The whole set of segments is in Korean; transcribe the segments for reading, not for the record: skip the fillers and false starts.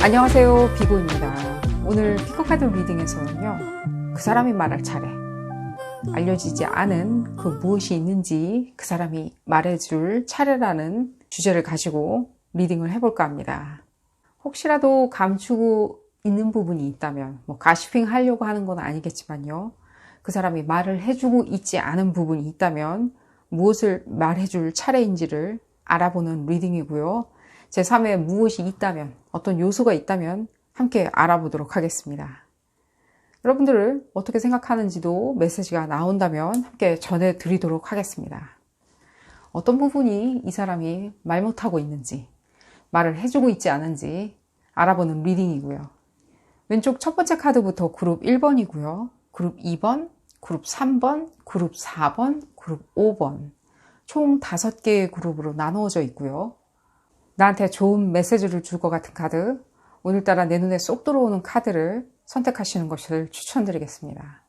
안녕하세요, 비고입니다. 오늘 피코카드 리딩에서는요, 그 사람이 말할 차례, 알려지지 않은 그 무엇이 있는지 그 사람이 말해줄 차례라는 주제를 가지고 리딩을 해볼까 합니다. 혹시라도 감추고 있는 부분이 있다면, 가시핑 하려고 하는 건 아니겠지만요, 그 사람이 말을 해주고 있지 않은 부분이 있다면 무엇을 말해줄 차례인지를 알아보는 리딩이고요. 제3의 무엇이 있다면, 어떤 요소가 있다면 함께 알아보도록 하겠습니다. 여러분들을 어떻게 생각하는지도 메시지가 나온다면 함께 전해드리도록 하겠습니다. 어떤 부분이 이 사람이 말 못하고 있는지, 말을 해주고 있지 않은지 알아보는 리딩이고요. 왼쪽 첫 번째 카드부터 그룹 1번이고요. 그룹 2번, 그룹 3번, 그룹 4번, 그룹 5번 총 5개의 그룹으로 나누어져 있고요. 나한테 좋은 메시지를 줄 것 같은 카드, 오늘따라 내 눈에 쏙 들어오는 카드를 선택하시는 것을 추천드리겠습니다.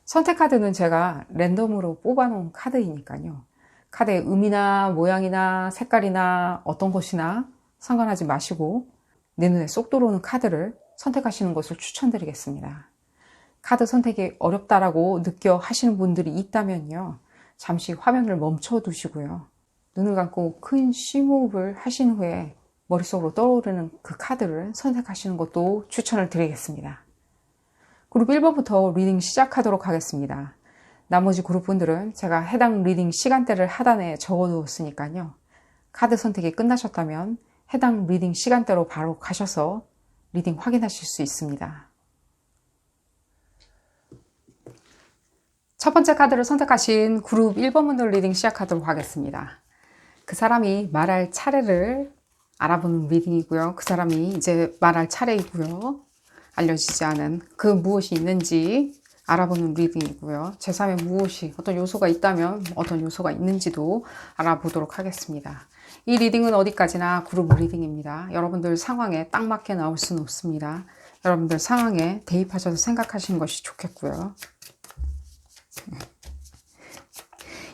선택 카드는 제가 랜덤으로 뽑아놓은 카드이니까요. 카드의 의미나 모양이나 색깔이나 어떤 것이나 상관하지 마시고 내 눈에 쏙 들어오는 카드를 선택하시는 것을 추천드리겠습니다. 카드 선택이 어렵다라고 느껴 하시는 분들이 있다면요. 잠시 화면을 멈춰 두시고요. 눈을 감고 큰 심호흡을 하신 후에 머릿속으로 떠오르는 그 카드를 선택하시는 것도 추천을 드리겠습니다. 그룹 1번부터 리딩 시작하도록 하겠습니다. 나머지 그룹분들은 제가 해당 리딩 시간대를 하단에 적어두었으니까요. 카드 선택이 끝나셨다면 해당 리딩 시간대로 바로 가셔서 리딩 확인하실 수 있습니다. 첫 번째 카드를 선택하신 그룹 1번분들 리딩 시작하도록 하겠습니다. 그 사람이 말할 차례를 알아보는 리딩이고요. 그 사람이 이제 말할 차례이고요. 알려지지 않은 그 무엇이 있는지 알아보는 리딩이고요. 제3의 무엇이, 어떤 요소가 있다면 어떤 요소가 있는지도 알아보도록 하겠습니다. 이 리딩은 어디까지나 그룹 리딩입니다. 여러분들 상황에 딱 맞게 나올 수는 없습니다. 여러분들 상황에 대입하셔서 생각하시는 것이 좋겠고요.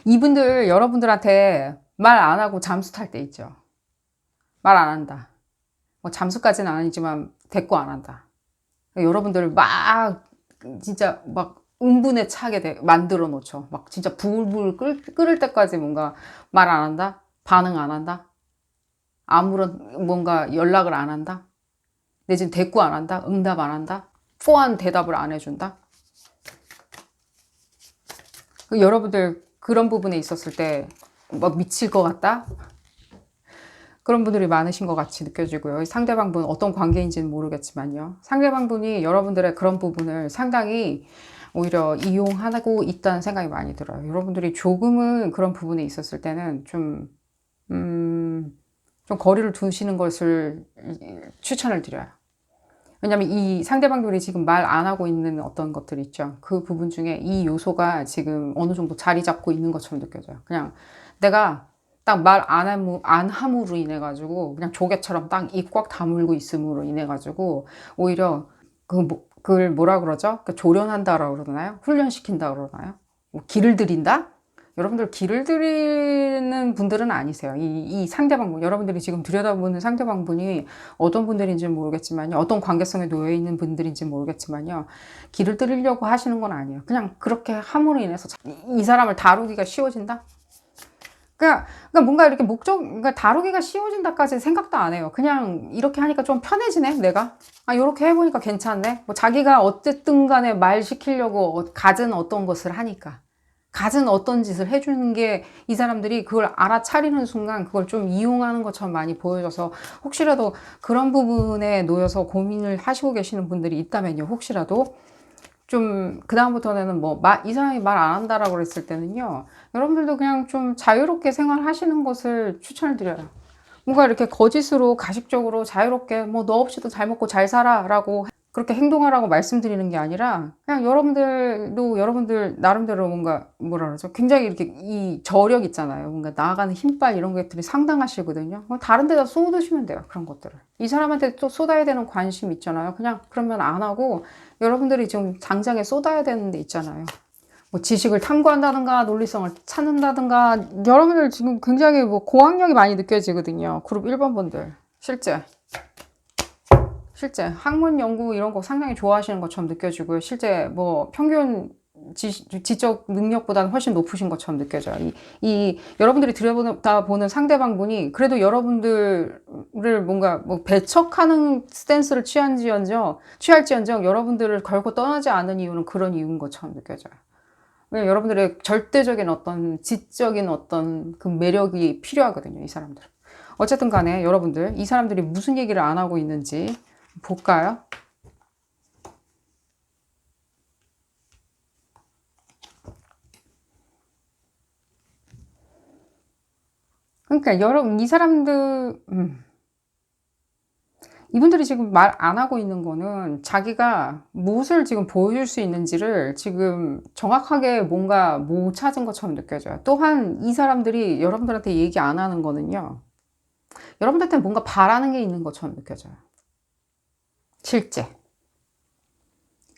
이분들 여러분들한테 말 안 하고 잠수 탈 때 있죠. 말 안 한다. 잠수까지는 아니지만 대꾸 안 한다. 여러분들 진짜 은분에 차게 만들어 놓죠. 진짜 불불 끓을 때까지 뭔가 말 안 한다? 반응 안 한다? 아무런 뭔가 연락을 안 한다? 내지는 대꾸 안 한다? 응답 안 한다? 포한 대답을 안 해준다? 여러분들 그런 부분에 있었을 때 미칠 것 같다? 그런 분들이 많으신 것 같이 느껴지고요. 상대방분 어떤 관계인지는 모르겠지만요. 상대방분이 여러분들의 그런 부분을 상당히 오히려 이용하고 있다는 생각이 많이 들어요. 여러분들이 조금은 그런 부분에 있었을 때는 좀 거리를 두시는 것을 추천을 드려요. 왜냐하면 이 상대방들이 지금 말 안 하고 있는 어떤 것들 있죠. 그 부분 중에 이 요소가 지금 어느 정도 자리 잡고 있는 것처럼 느껴져요. 그냥 내가 딱 말 안 함으로 인해 가지고 그냥 조개처럼 딱 입 꽉 다물고 있음으로 인해 가지고 오히려 그걸 뭐라 그러죠? 조련한다라고 그러나요? 훈련시킨다 그러나요? 기를 들인다? 여러분들 기를 들이는 분들은 아니세요. 이 상대방분, 여러분들이 지금 들여다보는 상대방분이 어떤 분들인지는 모르겠지만요. 어떤 관계성에 놓여 있는 분들인지는 모르겠지만요. 기를 들이려고 하시는 건 아니에요. 그냥 그렇게 함으로 인해서 이 사람을 다루기가 쉬워진다? 그러니까 뭔가 이렇게 그러니까 다루기가 쉬워진다까지 생각도 안 해요. 그냥 이렇게 하니까 좀 편해지네, 내가. 이렇게 해보니까 괜찮네. 자기가 어쨌든 간에 말 시키려고 갖은 어떤 것을 하니까. 갖은 어떤 짓을 해주는 게 이 사람들이 그걸 알아차리는 순간 그걸 좀 이용하는 것처럼 많이 보여져서 혹시라도 그런 부분에 놓여서 고민을 하시고 계시는 분들이 있다면요. 혹시라도 좀 그다음부터는 이 사람이 말 안 한다라고 그랬을 때는요. 여러분들도 그냥 좀 자유롭게 생활하시는 것을 추천을 드려요. 뭔가 이렇게 거짓으로 가식적으로 자유롭게 너 없이도 잘 먹고 잘 살아 라고 그렇게 행동하라고 말씀드리는 게 아니라 그냥 여러분들도 여러분들 나름대로 뭔가 뭐라 그러죠? 굉장히 이렇게 이 저력 있잖아요. 뭔가 나아가는 힘빨 이런 것들이 상당하시거든요. 다른 데다 쏟으시면 돼요. 그런 것들을. 이 사람한테 또 쏟아야 되는 관심 있잖아요. 그냥 그러면 안 하고 여러분들이 지금 당장에 쏟아야 되는 데 있잖아요. 뭐 지식을 탐구한다든가 논리성을 찾는다든가 여러분들 지금 굉장히 뭐 고학력이 많이 느껴지거든요. 그룹 1번 분들 실제 학문 연구 이런 거 상당히 좋아하시는 것처럼 느껴지고요. 실제 뭐 평균 지적 능력보다는 훨씬 높으신 것처럼 느껴져요. 여러분들이 들여다보는 상대방 분이 그래도 여러분들을 뭔가 뭐 배척하는 스탠스를 취할지언정 여러분들을 걸고 떠나지 않는 이유는 그런 이유인 것처럼 느껴져요. 왜냐면 여러분들의 절대적인 어떤 지적인 어떤 그 매력이 필요하거든요, 이 사람들. 어쨌든 간에 여러분들, 이 사람들이 무슨 얘기를 안 하고 있는지 볼까요? 그러니까 여러분, 이 사람들, 이분들이 지금 말 안 하고 있는 거는 자기가 무엇을 지금 보여줄 수 있는지를 지금 정확하게 뭔가 못 찾은 것처럼 느껴져요. 또한 이 사람들이 여러분들한테 얘기 안 하는 거는요. 여러분들한테 뭔가 바라는 게 있는 것처럼 느껴져요. 실제.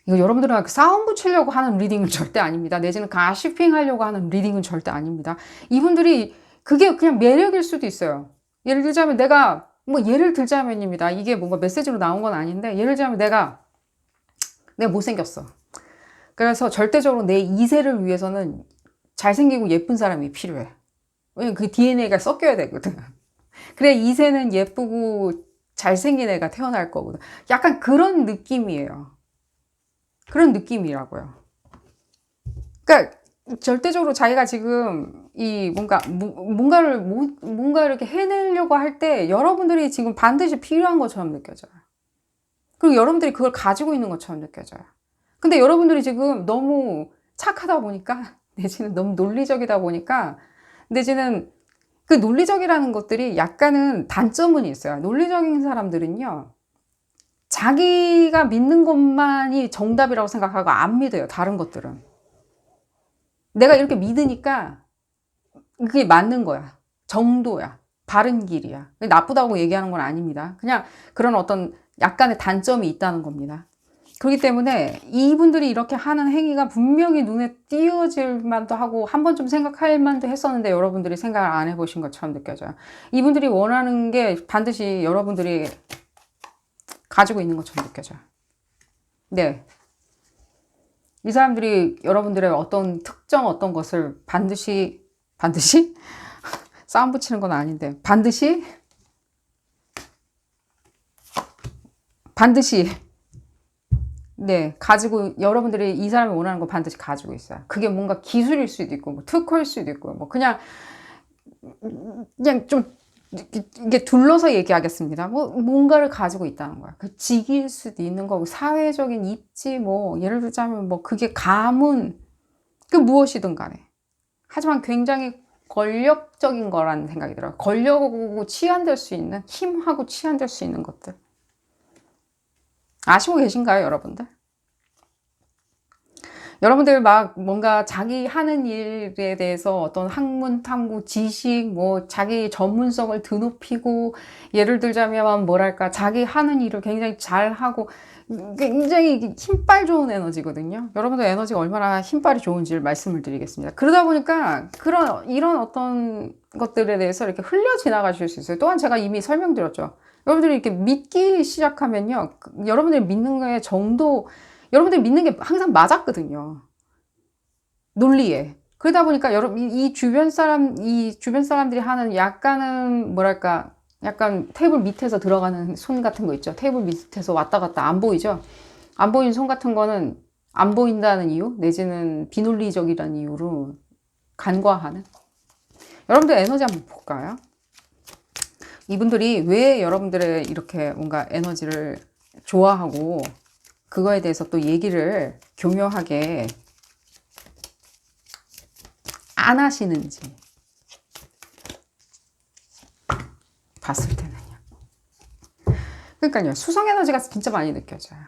이거 여러분들하고 싸움 붙이려고 하는 리딩은 절대 아닙니다. 내지는 가시핑 하려고 하는 리딩은 절대 아닙니다. 이분들이 그게 그냥 매력일 수도 있어요. 예를 들자면 예를 들자면입니다. 이게 뭔가 메시지로 나온 건 아닌데, 예를 들자면 내가 못생겼어. 그래서 절대적으로 내 2세를 위해서는 잘생기고 예쁜 사람이 필요해. 왜냐면 그 DNA가 섞여야 되거든. 그래, 2세는 예쁘고 잘생긴 애가 태어날 거거든. 약간 그런 느낌이에요. 그런 느낌이라고요. 그러니까 절대적으로 자기가 지금 뭔가 이렇게 해내려고 할 때 여러분들이 지금 반드시 필요한 것처럼 느껴져요. 그리고 여러분들이 그걸 가지고 있는 것처럼 느껴져요. 근데 여러분들이 지금 너무 착하다 보니까, 내지는 너무 논리적이다 보니까, 내지는 그 논리적이라는 것들이 약간은 단점은 있어요. 논리적인 사람들은요, 자기가 믿는 것만이 정답이라고 생각하고 안 믿어요. 다른 것들은. 내가 이렇게 믿으니까 그게 맞는 거야. 정도야. 바른 길이야. 나쁘다고 얘기하는 건 아닙니다. 그냥 그런 어떤 약간의 단점이 있다는 겁니다. 그렇기 때문에 이분들이 이렇게 하는 행위가 분명히 눈에 띄어질 만도 하고 한 번쯤 생각할 만도 했었는데 여러분들이 생각을 안 해보신 것처럼 느껴져요. 이분들이 원하는 게 반드시 여러분들이 가지고 있는 것처럼 느껴져요. 네. 이 사람들이 여러분들의 어떤 특정 어떤 것을 반드시 싸움 붙이는 건 아닌데 반드시 네, 가지고 여러분들이 이 사람이 원하는 거 반드시 가지고 있어요. 그게 뭔가 기술일 수도 있고 뭐 특허일 수도 있고 뭐 그냥 좀 이게 둘러서 얘기하겠습니다. 뭐 뭔가를 가지고 있다는 거야. 그 직위일 수도 있는 거고 사회적인 입지 뭐 예를 들자면 뭐 그게 가문 그 무엇이든 간에. 하지만 굉장히 권력적인 거라는 생각이 들어요. 권력하고 치환될 수 있는 힘하고 치환될 수 있는 것들. 아시고 계신가요, 여러분들? 여러분들 막 뭔가 자기 하는 일에 대해서 어떤 학문, 탐구, 지식, 뭐 자기 전문성을 드높이고 예를 들자면 뭐랄까 자기 하는 일을 굉장히 잘하고 굉장히 힘빨 좋은 에너지거든요. 여러분들 에너지가 얼마나 힘빨이 좋은지를 말씀을 드리겠습니다. 그러다 보니까 이런 어떤 것들에 대해서 이렇게 흘려 지나가실 수 있어요. 또한 제가 이미 설명드렸죠. 여러분들이 이렇게 믿기 시작하면요. 여러분들이 믿는 거의 정도 여러분들이 믿는 게 항상 맞았거든요. 논리에. 그러다 보니까 이 주변 사람들이 하는 약간은 뭐랄까, 약간 테이블 밑에서 들어가는 손 같은 거 있죠. 테이블 밑에서 왔다 갔다 안 보이죠? 안 보이는 손 같은 거는 안 보인다는 이유, 내지는 비논리적이라는 이유로 간과하는. 여러분들 에너지 한번 볼까요? 이분들이 왜 여러분들의 이렇게 뭔가 에너지를 좋아하고 그거에 대해서 또 얘기를 교묘하게 안 하시는지 봤을 때는요. 그러니까요. 수성 에너지가 진짜 많이 느껴져요.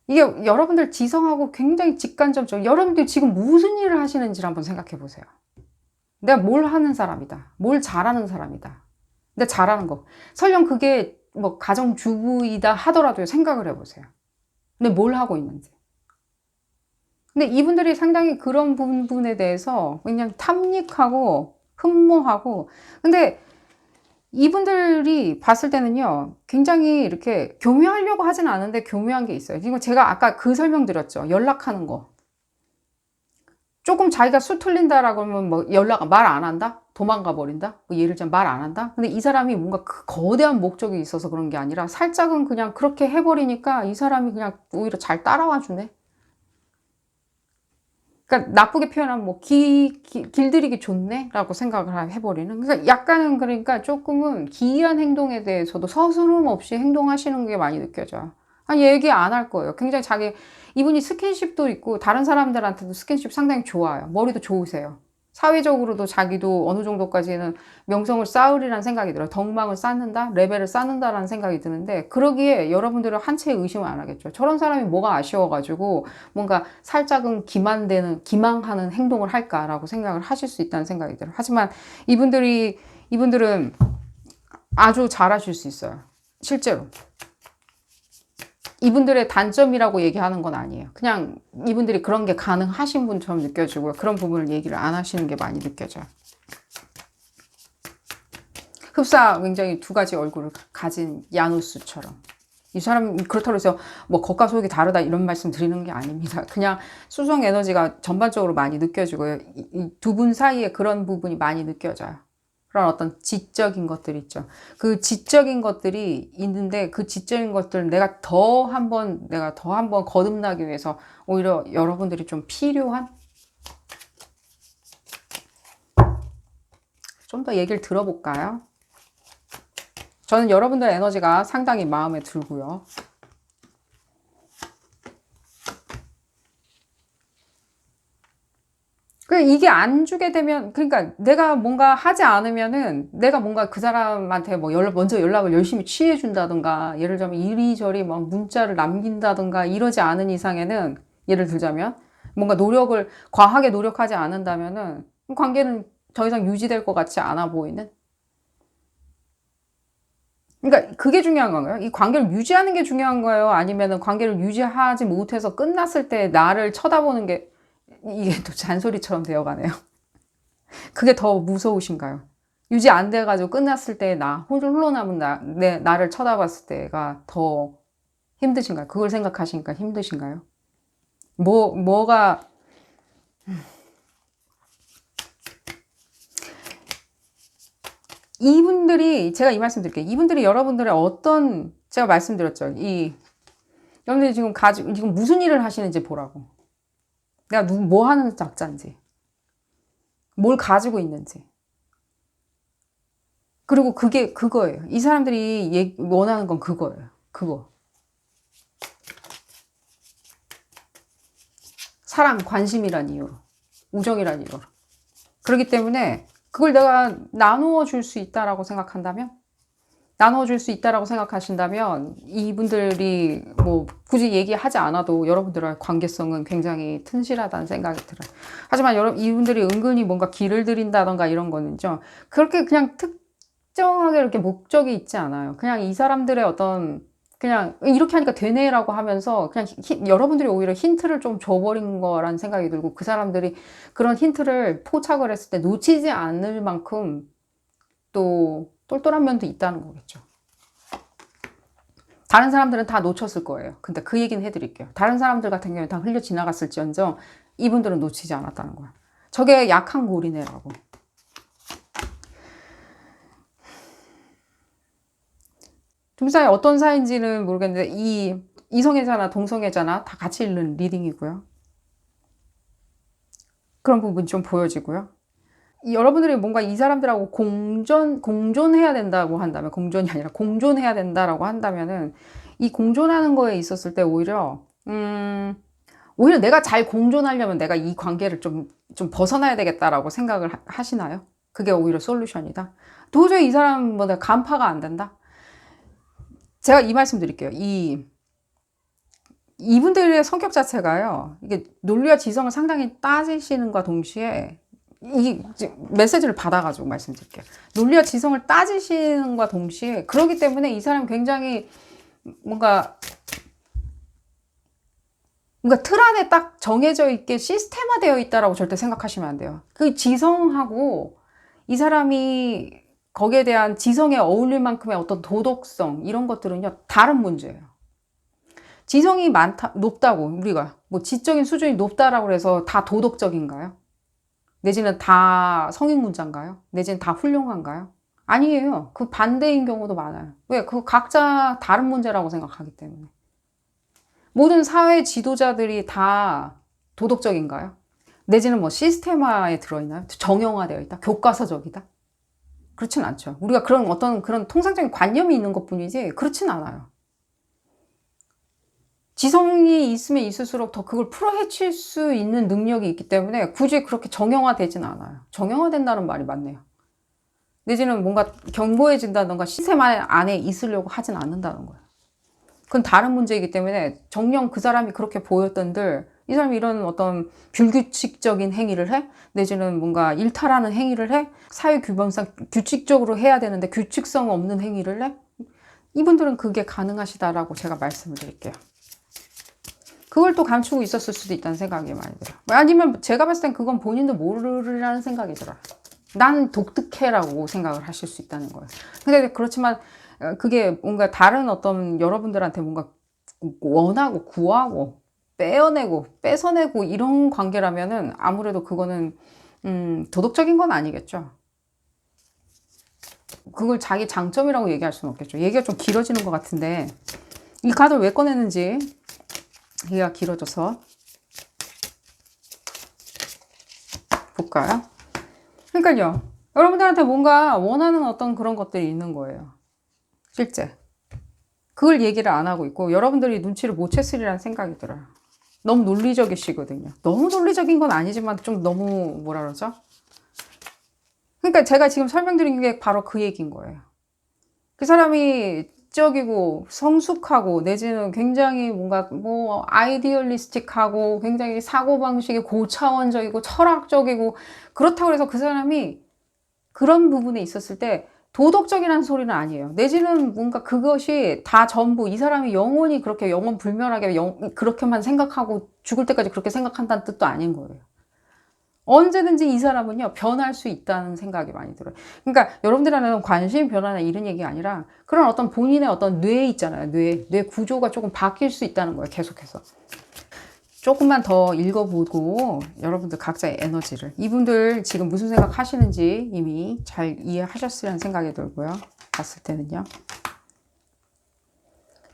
이게 여러분들 지성하고 굉장히 직간접적으로 여러분들이 지금 무슨 일을 하시는지를 한번 생각해 보세요. 내가 뭘 하는 사람이다. 뭘 잘하는 사람이다. 내가 잘하는 거. 설령 그게 뭐 가정주부이다 하더라도 생각을 해보세요. 근데 뭘 하고 있는지. 근데 이분들이 상당히 그런 부분에 대해서 그냥 탐닉하고 흠모하고, 근데 이분들이 봤을 때는요, 굉장히 이렇게 교묘하려고 하진 않은데 교묘한 게 있어요. 이거 제가 아까 그 설명드렸죠. 연락하는 거. 조금 자기가 수틀린다라고 하면 뭐 말 안 한다? 도망가 버린다? 뭐 예를 들면 말 안 한다? 근데 이 사람이 뭔가 그 거대한 목적이 있어서 그런 게 아니라 살짝은 그냥 그렇게 해버리니까 이 사람이 그냥 오히려 잘 따라와 주네? 그러니까 나쁘게 표현하면 뭐 길들이기 좋네? 라고 생각을 해버리는. 그러니까 약간은 그러니까 조금은 기이한 행동에 대해서도 서스름 없이 행동하시는 게 많이 느껴져요. 아니, 얘기 안 할 거예요. 굉장히 이분이 스킨십도 있고 다른 사람들한테도 스킨십 상당히 좋아요. 머리도 좋으세요. 사회적으로도 자기도 어느 정도까지는 명성을 쌓으리라는 생각이 들어요. 덕망을 쌓는다? 레벨을 쌓는다라는 생각이 드는데, 그러기에 여러분들은 한 채 의심을 안 하겠죠. 저런 사람이 뭐가 아쉬워가지고 뭔가 살짝은 기망하는 행동을 할까라고 생각을 하실 수 있다는 생각이 들어요. 하지만 이분들은 아주 잘하실 수 있어요. 실제로. 이분들의 단점이라고 얘기하는 건 아니에요. 그냥 이분들이 그런 게 가능하신 분처럼 느껴지고요. 그런 부분을 얘기를 안 하시는 게 많이 느껴져요. 흡사 굉장히 두 가지 얼굴을 가진 야누스처럼. 이 사람 그렇다고 해서 뭐 겉과 속이 다르다 이런 말씀 드리는 게 아닙니다. 그냥 수성 에너지가 전반적으로 많이 느껴지고요. 이 두 분 사이에 그런 부분이 많이 느껴져요. 그런 어떤 지적인 것들 있죠. 그 지적인 것들이 있는데 그 지적인 것들을 내가 더 한번 거듭나기 위해서 오히려 여러분들이 좀 필요한, 좀 더 얘기를 들어볼까요? 저는 여러분들의 에너지가 상당히 마음에 들고요. 이게 안 주게 되면, 그러니까 내가 뭔가 하지 않으면은 내가 뭔가 그 사람한테 뭐 먼저 연락을 열심히 취해준다든가, 예를 들자면 이리저리 막 문자를 남긴다든가 이러지 않은 이상에는, 예를 들자면 뭔가 과하게 노력하지 않는다면은 관계는 더 이상 유지될 것 같지 않아 보이는? 그러니까 그게 중요한 건가요? 이 관계를 유지하는 게 중요한 거예요? 아니면은 관계를 유지하지 못해서 끝났을 때 나를 쳐다보는 게, 이게 또 잔소리처럼 되어가네요. 그게 더 무서우신가요? 유지 안 돼가지고 끝났을 때 홀로 남은 나를 쳐다봤을 때가 더 힘드신가요? 그걸 생각하시니까 힘드신가요? 뭐가, 제가 이 말씀 드릴게요. 이분들이 여러분들의 제가 말씀드렸죠. 여러분들이 지금 무슨 일을 하시는지 보라고. 내가 뭐 하는 작자인지, 뭘 가지고 있는지. 그리고 그게 그거예요. 이 사람들이 원하는 건 그거예요. 그거. 사랑, 관심이란 이유로. 우정이란 이유로. 그렇기 때문에 그걸 내가 나누어 줄 수 있다라고 생각한다면, 이분들이 뭐 굳이 얘기하지 않아도 여러분들의 관계성은 굉장히 튼실하다는 생각이 들어요. 하지만 이분들이 은근히 뭔가 길을 들인다던가 이런 거는요, 그렇게 그냥 특정하게 이렇게 목적이 있지 않아요. 그냥 이 사람들의 그냥 이렇게 하니까 되네라고 하면서 그냥 여러분들이 오히려 힌트를 좀 줘버린 거라는 생각이 들고, 그 사람들이 그런 힌트를 포착을 했을 때 놓치지 않을 만큼 또 똘똘한 면도 있다는 거겠죠. 다른 사람들은 다 놓쳤을 거예요. 근데 그 얘기는 해드릴게요. 다른 사람들 같은 경우에 다 흘려 지나갔을지언정 이분들은 놓치지 않았다는 거야. 저게 약한 골이네라고. 둘 사이 어떤 사이인지는 모르겠는데 이성애자나 동성애자나 다 같이 읽는 리딩이고요. 그런 부분이 좀 보여지고요. 여러분들이 뭔가 이 사람들하고 공존해야 된다고 한다면, 공존이 아니라 공존해야 된다라고 한다면은, 이 공존하는 거에 있었을 때 오히려 내가 잘 공존하려면 내가 이 관계를 좀 벗어나야 되겠다라고 생각을 하시나요? 그게 오히려 솔루션이다. 도저히 이 사람 내가 간파가 안 된다. 제가 이 말씀 드릴게요. 이분들의 성격 자체가요, 이게 논리와 지성을 상당히 따지시는과 동시에, 이 메시지를 받아가지고 말씀드릴게요. 논리와 지성을 따지시는과 동시에, 그러기 때문에 이 사람이 굉장히 뭔가 그러니까 틀 안에 딱 정해져 있게 시스템화되어 있다라고 절대 생각하시면 안 돼요. 그 지성하고 이 사람이 거기에 대한 지성에 어울릴 만큼의 어떤 도덕성 이런 것들은요 다른 문제예요. 지성이 높다고 우리가 뭐 지적인 수준이 높다라고 해서 다 도덕적인가요? 내지는 다 성인군자인가요? 내지는 다 훌륭한가요? 아니에요. 그 반대인 경우도 많아요. 왜? 그 각자 다른 문제라고 생각하기 때문에. 모든 사회 지도자들이 다 도덕적인가요? 내지는 뭐 시스템화에 들어있나요? 정형화되어 있다? 교과서적이다? 그렇진 않죠. 우리가 그런 어떤 그런 통상적인 관념이 있는 것 뿐이지 그렇진 않아요. 지성이 있으면 있을수록 더 그걸 풀어헤칠 수 있는 능력이 있기 때문에 굳이 그렇게 정형화되진 않아요. 정형화된다는 말이 맞네요. 내지는 뭔가 견고해진다던가 시스템 안에 있으려고 하진 않는다는 거예요. 그건 다른 문제이기 때문에 정녕 그 사람이 그렇게 보였던들 이 사람이 이런 어떤 불규칙적인 행위를 해? 내지는 뭔가 일탈하는 행위를 해? 사회 규범상 규칙적으로 해야 되는데 규칙성 없는 행위를 해? 이분들은 그게 가능하시다라고 제가 말씀을 드릴게요. 그걸 또 감추고 있었을 수도 있다는 생각이 많이 들어요. 아니면 제가 봤을 땐 그건 본인도 모르라는 생각이 들어요. 난 독특해라고 생각을 하실 수 있다는 거예요. 근데 그렇지만 그게 뭔가 다른 어떤 여러분들한테 뭔가 원하고 구하고 빼어내고 뺏어내고 이런 관계라면은 아무래도 그거는 도덕적인 건 아니겠죠. 그걸 자기 장점이라고 얘기할 수는 없겠죠. 얘기가 좀 길어지는 것 같은데 이 카드를 왜 꺼내는지 얘기가 길어져서 볼까요? 그러니까요. 여러분들한테 뭔가 원하는 어떤 그런 것들이 있는 거예요. 실제. 그걸 얘기를 안 하고 있고 여러분들이 눈치를 못 챘으리라는 생각이 들어요. 너무 논리적이시거든요. 너무 논리적인 건 아니지만 좀 너무 뭐라 그러죠? 그러니까 제가 지금 설명드린 게 바로 그 얘기인 거예요. 그 사람이 지적이고 성숙하고 내지는 굉장히 뭔가 뭐 아이디얼리스틱하고 굉장히 사고방식이 고차원적이고 철학적이고 그렇다고 해서 그 사람이 그런 부분에 있었을 때 도덕적이라는 소리는 아니에요. 내지는 뭔가 그것이 다 전부 이 사람이 영원히 그렇게 영원불멸하게 그렇게만 생각하고 죽을 때까지 그렇게 생각한다는 뜻도 아닌 거예요. 언제든지 이 사람은요 변할 수 있다는 생각이 많이 들어요. 그러니까 여러분들한테는 관심이 변하나 이런 얘기가 아니라 그런 어떤 본인의 어떤 뇌 있잖아요. 뇌 구조가 조금 바뀔 수 있다는 거예요. 계속해서. 조금만 더 읽어보고 여러분들 각자의 에너지를 이분들 지금 무슨 생각 하시는지 이미 잘 이해하셨으리라는 생각이 들고요. 봤을 때는요.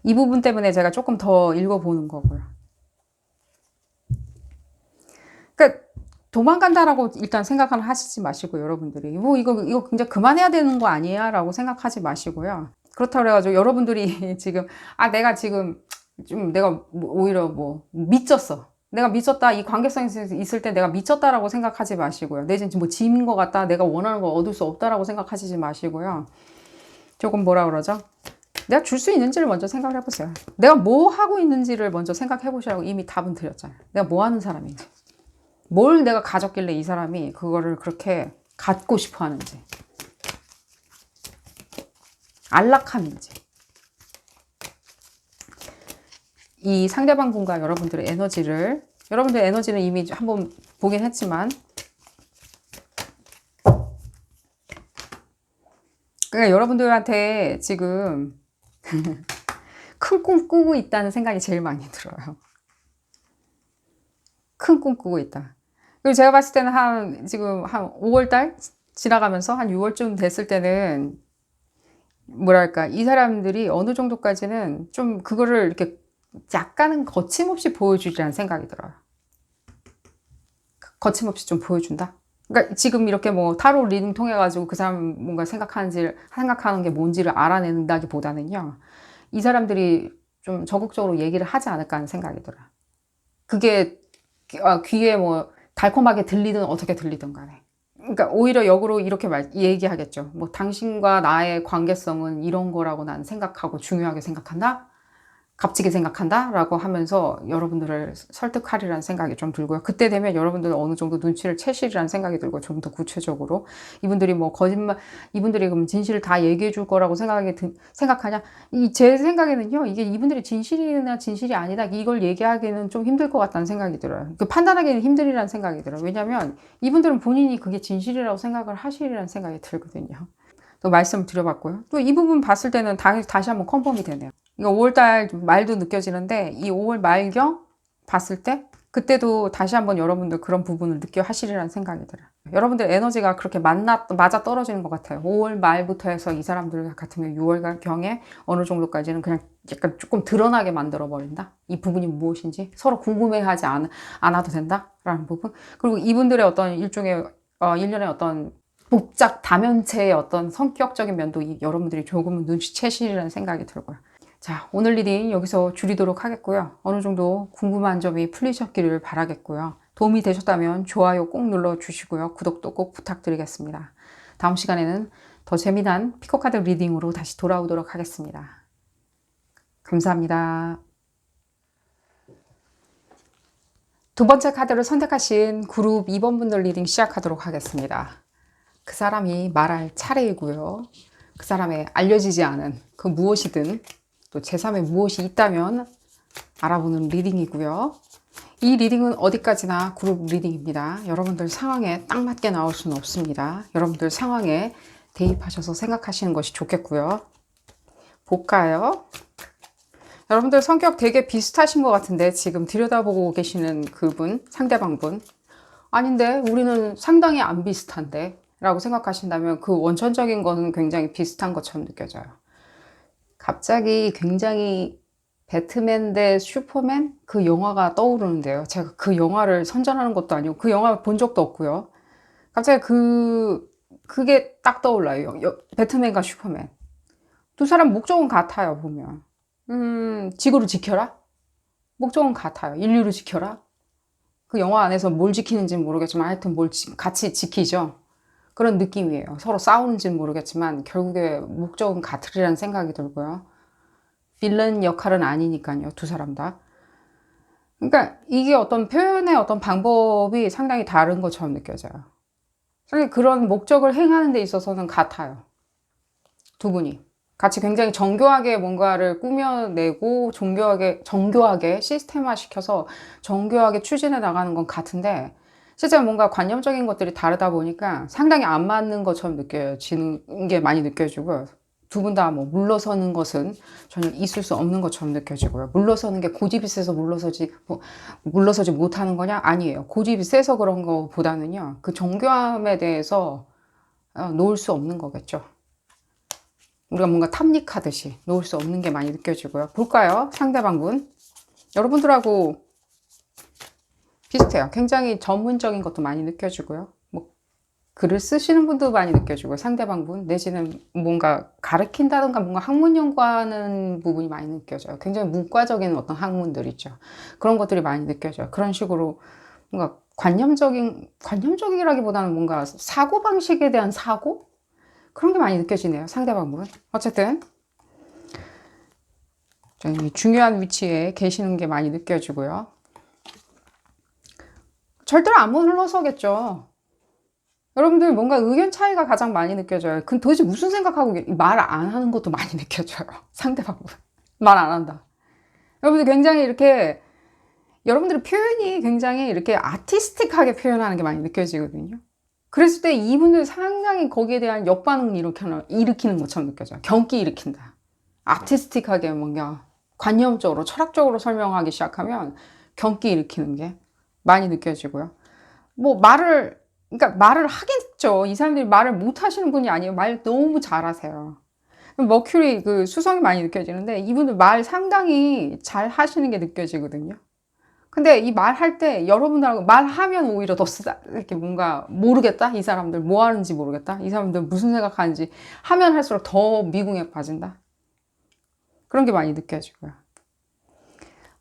이 부분 때문에 제가 조금 더 읽어보는 거고요. 그러니까 도망간다라고 일단 생각은 하시지 마시고 여러분들이 뭐 이거 굉장히 그만해야 되는 거 아니야? 라고 생각하지 마시고요. 그렇다고 해가지고 여러분들이 지금 내가 지금 좀 내가 오히려 뭐 미쳤어. 내가 미쳤다. 이 관계성이 있을 때 내가 미쳤다라고 생각하지 마시고요. 내지는 뭐 짐인 것 같다. 내가 원하는 걸 얻을 수 없다라고 생각하시지 마시고요. 조금 뭐라 그러죠? 내가 줄 수 있는지를 먼저 생각을 해보세요. 내가 뭐 하고 있는지를 먼저 생각해 보시라고 이미 답은 드렸잖아요. 내가 뭐 하는 사람인지. 뭘 내가 가졌길래 이 사람이 그거를 그렇게 갖고 싶어 하는지. 안락함인지. 이 상대방 분과 여러분들의 에너지는 이미 한번 보긴 했지만 그러니까 여러분들한테 지금 큰 꿈 꾸고 있다는 생각이 제일 많이 들어요. 큰 꿈 꾸고 있다. 그리고 제가 봤을 때는 지금 한 5월달 지나가면서 한 6월쯤 됐을 때는 뭐랄까 이 사람들이 어느 정도까지는 좀 그거를 이렇게 약간은 거침없이 보여주리라는 생각이 들어요. 거침없이 좀 보여준다. 그러니까 지금 이렇게 뭐 타로 리딩 통해 가지고 그 사람 뭔가 생각하는 게 뭔지를 알아낸다기보다는요. 이 사람들이 좀 적극적으로 얘기를 하지 않을까 하는 생각이 들어요. 그게 귀에 뭐 달콤하게 들리든 어떻게 들리든 간에. 그러니까 오히려 역으로 이렇게 얘기하겠죠. 뭐 당신과 나의 관계성은 이런 거라고 난 생각하고 중요하게 생각한다. 값지게 생각한다 라고 하면서 여러분들을 설득하리라는 생각이 좀 들고요. 그때 되면 여러분들은 어느 정도 눈치를 채시리라는 생각이 들고, 좀 더 구체적으로 이분들이 뭐 거짓말, 이분들이 그럼 진실을 다 얘기해 줄 거라고 생각하냐, 제 생각에는요, 이게 이분들이 진실이나 진실이 아니다 이걸 얘기하기는 좀 힘들 것 같다는 생각이 들어요. 그 판단하기는 힘들이라는 생각이 들어요. 왜냐하면 이분들은 본인이 그게 진실이라고 생각을 하시리라는 생각이 들거든요. 또 말씀을 드려봤고요. 또 이 부분 봤을 때는 다시 한번 컨펌이 되네요. 이거 5월달 말도 느껴지는데, 이 5월 말경 봤을 때 그때도 다시 한번 여러분들 그런 부분을 느껴 하시리라는 생각이 들어요. 여러분들 에너지가 그렇게 맞아 떨어지는 것 같아요. 5월 말부터 해서 이 사람들 같으면 6월경에 어느 정도까지는 그냥 약간 조금 드러나게 만들어 버린다. 이 부분이 무엇인지 서로 궁금해하지 않아도 된다라는 부분. 그리고 이분들의 어떤 일종의 일련의 어떤 복잡 다면체의 어떤 성격적인 면도 여러분들이 조금은 눈치채시리라는 생각이 들고요. 자, 오늘 리딩 여기서 줄이도록 하겠고요. 어느 정도 궁금한 점이 풀리셨기를 바라겠고요. 도움이 되셨다면 좋아요 꼭 눌러주시고요. 구독도 꼭 부탁드리겠습니다. 다음 시간에는 더 재미난 피코카드 리딩으로 다시 돌아오도록 하겠습니다. 감사합니다. 두 번째 카드를 선택하신 그룹 2번 분들 리딩 시작하도록 하겠습니다. 그 사람이 말할 차례이고요. 그 사람의 알려지지 않은 그 무엇이든 또 제3의 무엇이 있다면 알아보는 리딩이고요. 이 리딩은 어디까지나 그룹 리딩입니다. 여러분들 상황에 딱 맞게 나올 수는 없습니다. 여러분들 상황에 대입하셔서 생각하시는 것이 좋겠고요. 볼까요? 여러분들 성격 되게 비슷하신 것 같은데, 지금 들여다보고 계시는 그분, 상대방분. 아닌데 우리는 상당히 안 비슷한데 라고 생각하신다면 그 원천적인 거는 굉장히 비슷한 것처럼 느껴져요. 갑자기 굉장히 배트맨 대 슈퍼맨 그 영화가 떠오르는데요. 제가 그 영화를 선전하는 것도 아니고 그 영화 본 적도 없고요. 갑자기 그게 딱 떠올라요. 배트맨과 슈퍼맨. 두 사람 목적은 같아요, 보면. 지구를 지켜라? 목적은 같아요. 인류를 지켜라? 그 영화 안에서 뭘 지키는지는 모르겠지만 하여튼 같이 지키죠. 그런 느낌이에요. 서로 싸우는지는 모르겠지만 결국에 목적은 같으리라는 생각이 들고요. 빌런 역할은 아니니까요. 두 사람 다. 그러니까 이게 어떤 표현의 어떤 방법이 상당히 다른 것처럼 느껴져요. 상당히 그런 목적을 행하는 데 있어서는 같아요. 두 분이. 같이 굉장히 정교하게 뭔가를 꾸며내고 정교하게 시스템화 시켜서 정교하게 추진해 나가는 건 같은데, 실제 뭔가 관념적인 것들이 다르다 보니까 상당히 안 맞는 것처럼 느껴지는 게 많이 느껴지고요. 두 분 다 뭐 물러서는 것은 전혀 있을 수 없는 것처럼 느껴지고요. 물러서는 게 고집이 세서 물러서지 못하는 거냐? 아니에요. 고집이 세서 그런 거보다는요, 그 정교함에 대해서 놓을 수 없는 거겠죠. 우리가 뭔가 탐닉하듯이 놓을 수 없는 게 많이 느껴지고요. 볼까요? 상대방분. 여러분들하고 비슷해요. 굉장히 전문적인 것도 많이 느껴지고요. 뭐 글을 쓰시는 분도 많이 느껴지고, 상대방분 내지는 뭔가 가르친다든가 뭔가 학문 연구하는 부분이 많이 느껴져요. 굉장히 문과적인 어떤 학문들 있죠. 그런 것들이 많이 느껴져요. 그런 식으로 뭔가 관념적이라기보다는 뭔가 사고방식에 대한 사고? 그런 게 많이 느껴지네요. 상대방분. 어쨌든 중요한 위치에 계시는 게 많이 느껴지고요. 절대로 안 물러서겠죠. 여러분들 뭔가 의견 차이가 가장 많이 느껴져요. 그 도대체 무슨 생각하고 말 안 하는 것도 많이 느껴져요. 상대방분. 말 안 한다. 여러분들 굉장히 이렇게, 여러분들의 표현이 굉장히 이렇게 아티스틱하게 표현하는 게 많이 느껴지거든요. 그랬을 때 이분들 상당히 거기에 대한 역반응을 일으키는 것처럼 느껴져요. 경기 일으킨다. 아티스틱하게 뭔가 관념적으로, 철학적으로 설명하기 시작하면 경기 일으키는 게 많이 느껴지고요. 뭐 그러니까 말을 하겠죠. 이 사람들이 말을 못 하시는 분이 아니에요. 말 너무 잘하세요. 머큐리 그 수성이 많이 느껴지는데 이분들 말 상당히 잘 하시는 게 느껴지거든요. 근데 이 말할 때 여러분들하고 말하면 오히려 더 이렇게 뭔가 모르겠다? 이 사람들 뭐 하는지 모르겠다? 이 사람들 무슨 생각하는지 하면 할수록 더 미궁에 빠진다? 그런 게 많이 느껴지고요.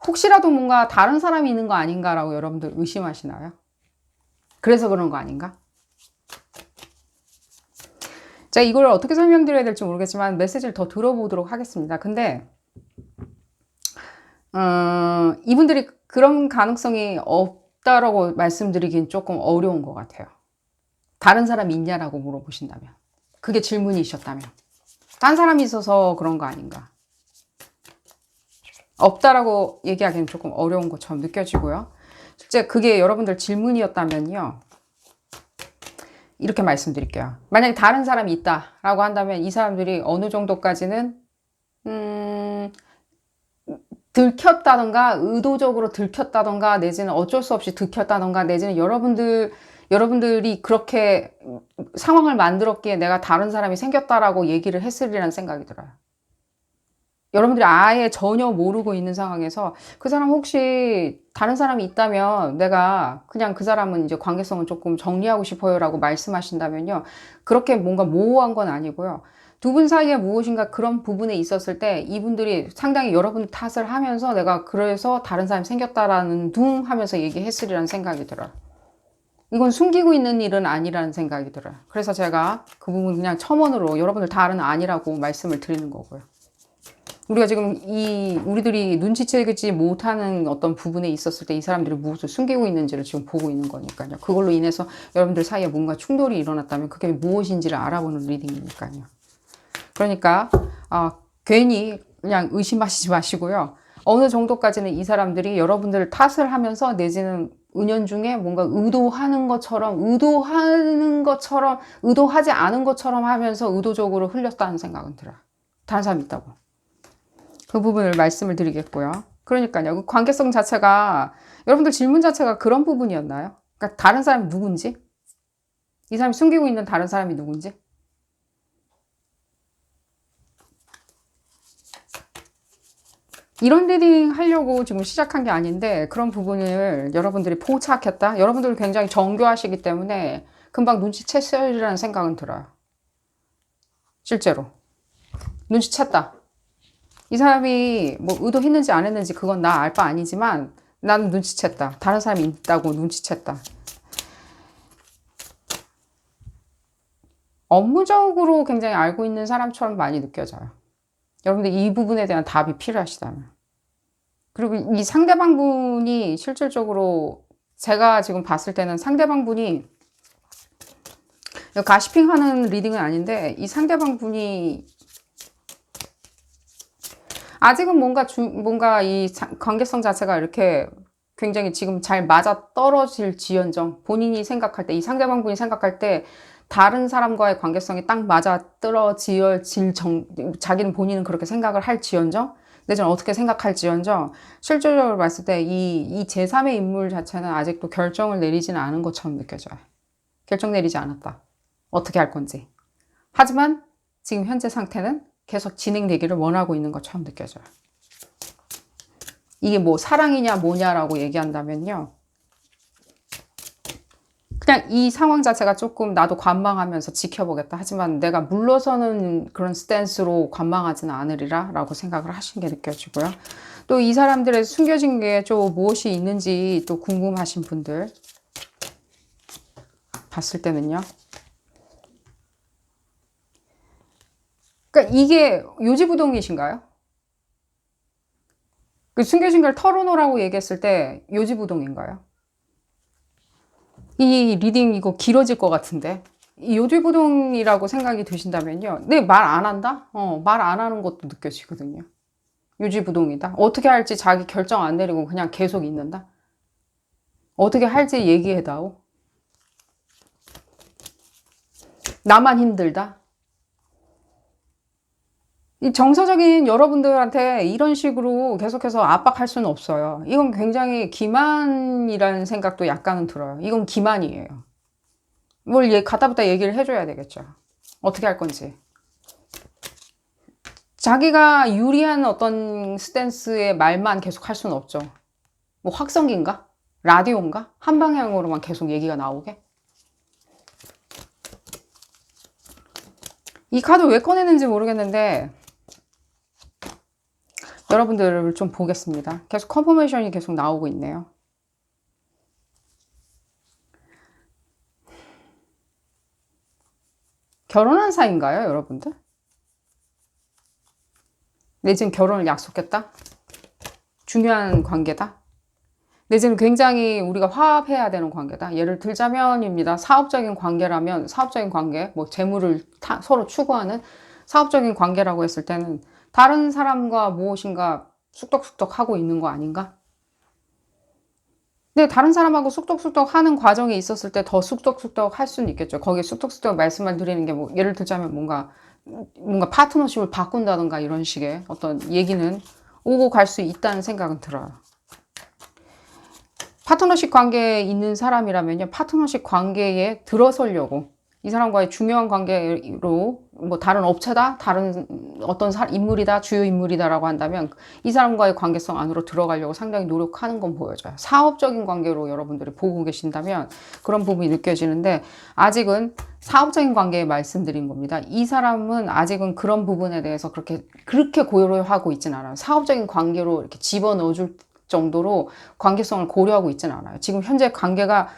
혹시라도 뭔가 다른 사람이 있는 거 아닌가라고 여러분들 의심하시나요? 그래서 그런 거 아닌가? 제가 이걸 어떻게 설명드려야 될지 모르겠지만 메시지를 더 들어보도록 하겠습니다. 근데 이분들이 그런 가능성이 없다라고 말씀드리긴 조금 어려운 것 같아요. 다른 사람이 있냐라고 물어보신다면. 그게 질문이셨다면. 딴 사람이 있어서 그런 거 아닌가. 없다라고 얘기하기는 조금 어려운 것처럼 느껴지고요. 실제 그게 여러분들 질문이었다면요. 이렇게 말씀드릴게요. 만약에 다른 사람이 있다라고 한다면 이 사람들이 어느 정도까지는 들켰다던가 의도적으로 들켰다던가 내지는 어쩔 수 없이 들켰다던가 내지는 여러분들이 그렇게 상황을 만들었기에 내가 다른 사람이 생겼다라고 얘기를 했으리라는 생각이 들어요. 여러분들이 아예 전혀 모르고 있는 상황에서 그 사람 혹시 다른 사람이 있다면 내가 그냥 그 사람은 이제 관계성을 조금 정리하고 싶어요 라고 말씀하신다면요. 그렇게 뭔가 모호한 건 아니고요. 두 분 사이에 무엇인가 그런 부분에 있었을 때 이분들이 상당히 여러분 탓을 하면서 내가 그래서 다른 사람이 생겼다라는 둥 하면서 얘기했으리라는 생각이 들어요. 이건 숨기고 있는 일은 아니라는 생각이 들어요. 그래서 제가 그 부분 그냥 첨언으로 여러분들 다른 아니라고 말씀을 드리는 거고요. 우리가 지금 우리들이 눈치채지 못하는 어떤 부분에 있었을 때 이 사람들이 무엇을 숨기고 있는지를 지금 보고 있는 거니까요. 그걸로 인해서 여러분들 사이에 뭔가 충돌이 일어났다면 그게 무엇인지를 알아보는 리딩이니까요. 그러니까, 괜히 그냥 의심하시지 마시고요. 어느 정도까지는 이 사람들이 여러분들을 탓을 하면서 내지는 은연중에 뭔가 의도하지 않은 것처럼 하면서 의도적으로 흘렸다는 생각은 들어요. 다른 사람이 있다고. 그 부분을 말씀을 드리겠고요. 그러니까요. 그 관계성 자체가, 여러분들 질문 자체가 그런 부분이었나요? 그러니까 다른 사람이 누군지? 이 사람이 숨기고 있는 다른 사람이 누군지? 이런 리딩 하려고 지금 시작한 게 아닌데 그런 부분을 여러분들이 포착했다? 여러분들 굉장히 정교하시기 때문에 금방 눈치챘으리라는 생각은 들어요. 실제로. 눈치챘다. 이 사람이 뭐 의도했는지 안 했는지 그건 나 알 바 아니지만 나는 눈치챘다. 다른 사람이 있다고 눈치챘다. 업무적으로 굉장히 알고 있는 사람처럼 많이 느껴져요. 여러분들 이 부분에 대한 답이 필요하시다면. 그리고 이 상대방 분이 실질적으로 제가 지금 봤을 때는 상대방 분이 가시핑 하는 리딩은 아닌데 이 상대방 분이 아직은 뭔가 이 관계성 자체가 이렇게 굉장히 지금 잘 맞아 떨어질 지연정 본인이 생각할 때 이 상대방 분이 생각할 때 다른 사람과의 관계성이 딱 맞아 떨어질 자기는 본인은 그렇게 생각을 할 지연정 내지는 어떻게 생각할지언정 실질적으로 봤을 때 이 제3의 인물 자체는 아직도 결정을 내리지는 않은 것처럼 느껴져요. 결정 내리지 않았다. 어떻게 할 건지. 하지만 지금 현재 상태는 계속 진행되기를 원하고 있는 것처럼 느껴져요. 이게 뭐 사랑이냐 뭐냐라고 얘기한다면요. 그냥 이 상황 자체가 조금 나도 관망하면서 지켜보겠다. 하지만 내가 물러서는 그런 스탠스로 관망하지는 않으리라 라고 생각을 하신 게 느껴지고요. 또 이 사람들의 숨겨진 게 좀 무엇이 있는지 또 궁금하신 분들 봤을 때는요. 그러니까 이게 요지부동이신가요? 그 숨겨진 걸 털어놓으라고 얘기했을 때 요지부동인가요? 이 리딩 이거 길어질 것 같은데 이 요지부동이라고 생각이 드신다면요. 네, 말 안 한다? 말 안 하는 것도 느껴지거든요. 요지부동이다. 어떻게 할지 자기 결정 안 내리고 그냥 계속 있는다. 어떻게 할지 얘기해다오. 나만 힘들다. 이 정서적인 여러분들한테 이런 식으로 계속해서 압박할 수는 없어요. 이건 굉장히 기만이라는 생각도 약간은 들어요. 이건 기만이에요. 뭘 갖다붙다 얘기를 해줘야 되겠죠. 어떻게 할 건지. 자기가 유리한 어떤 스탠스의 말만 계속 할 수는 없죠. 뭐 확성기인가? 라디오인가? 한 방향으로만 계속 얘기가 나오게? 이 카드 왜 꺼내는지 모르겠는데 여러분들을 좀 보겠습니다. 계속 컨포메이션이 계속 나오고 있네요. 결혼한 사이인가요, 여러분들? 네, 지금 결혼을 약속했다? 중요한 관계다. 내지는 굉장히 우리가 화합해야 되는 관계다. 예를 들자면입니다. 사업적인 관계라면 사업적인 관계, 뭐 재물을 서로 추구하는 사업적인 관계라고 했을 때는 다른 사람과 무엇인가 쑥덕쑥덕 하고 있는 거 아닌가? 근데 다른 사람하고 쑥덕쑥덕 하는 과정에 있었을 때 더 쑥덕쑥덕 할 수는 있겠죠. 거기에 쑥덕쑥덕 말씀을 드리는 게 뭐 예를 들자면 뭔가 파트너십을 바꾼다든가 이런 식의 어떤 얘기는 오고 갈 수 있다는 생각은 들어요. 파트너십 관계에 있는 사람이라면요, 파트너십 관계에 들어서려고 이 사람과의 중요한 관계로 뭐 다른 업체다, 다른 어떤 인물이다, 주요 인물이다라고 한다면 이 사람과의 관계성 안으로 들어가려고 상당히 노력하는 건 보여져요. 사업적인 관계로 여러분들이 보고 계신다면 그런 부분이 느껴지는데 아직은 사업적인 관계에 말씀드린 겁니다. 이 사람은 아직은 그런 부분에 대해서 그렇게 고려하고 있진 않아요. 사업적인 관계로 이렇게 집어넣어줄 정도로 관계성을 고려하고 있지는 않아요. 지금 현재 관계가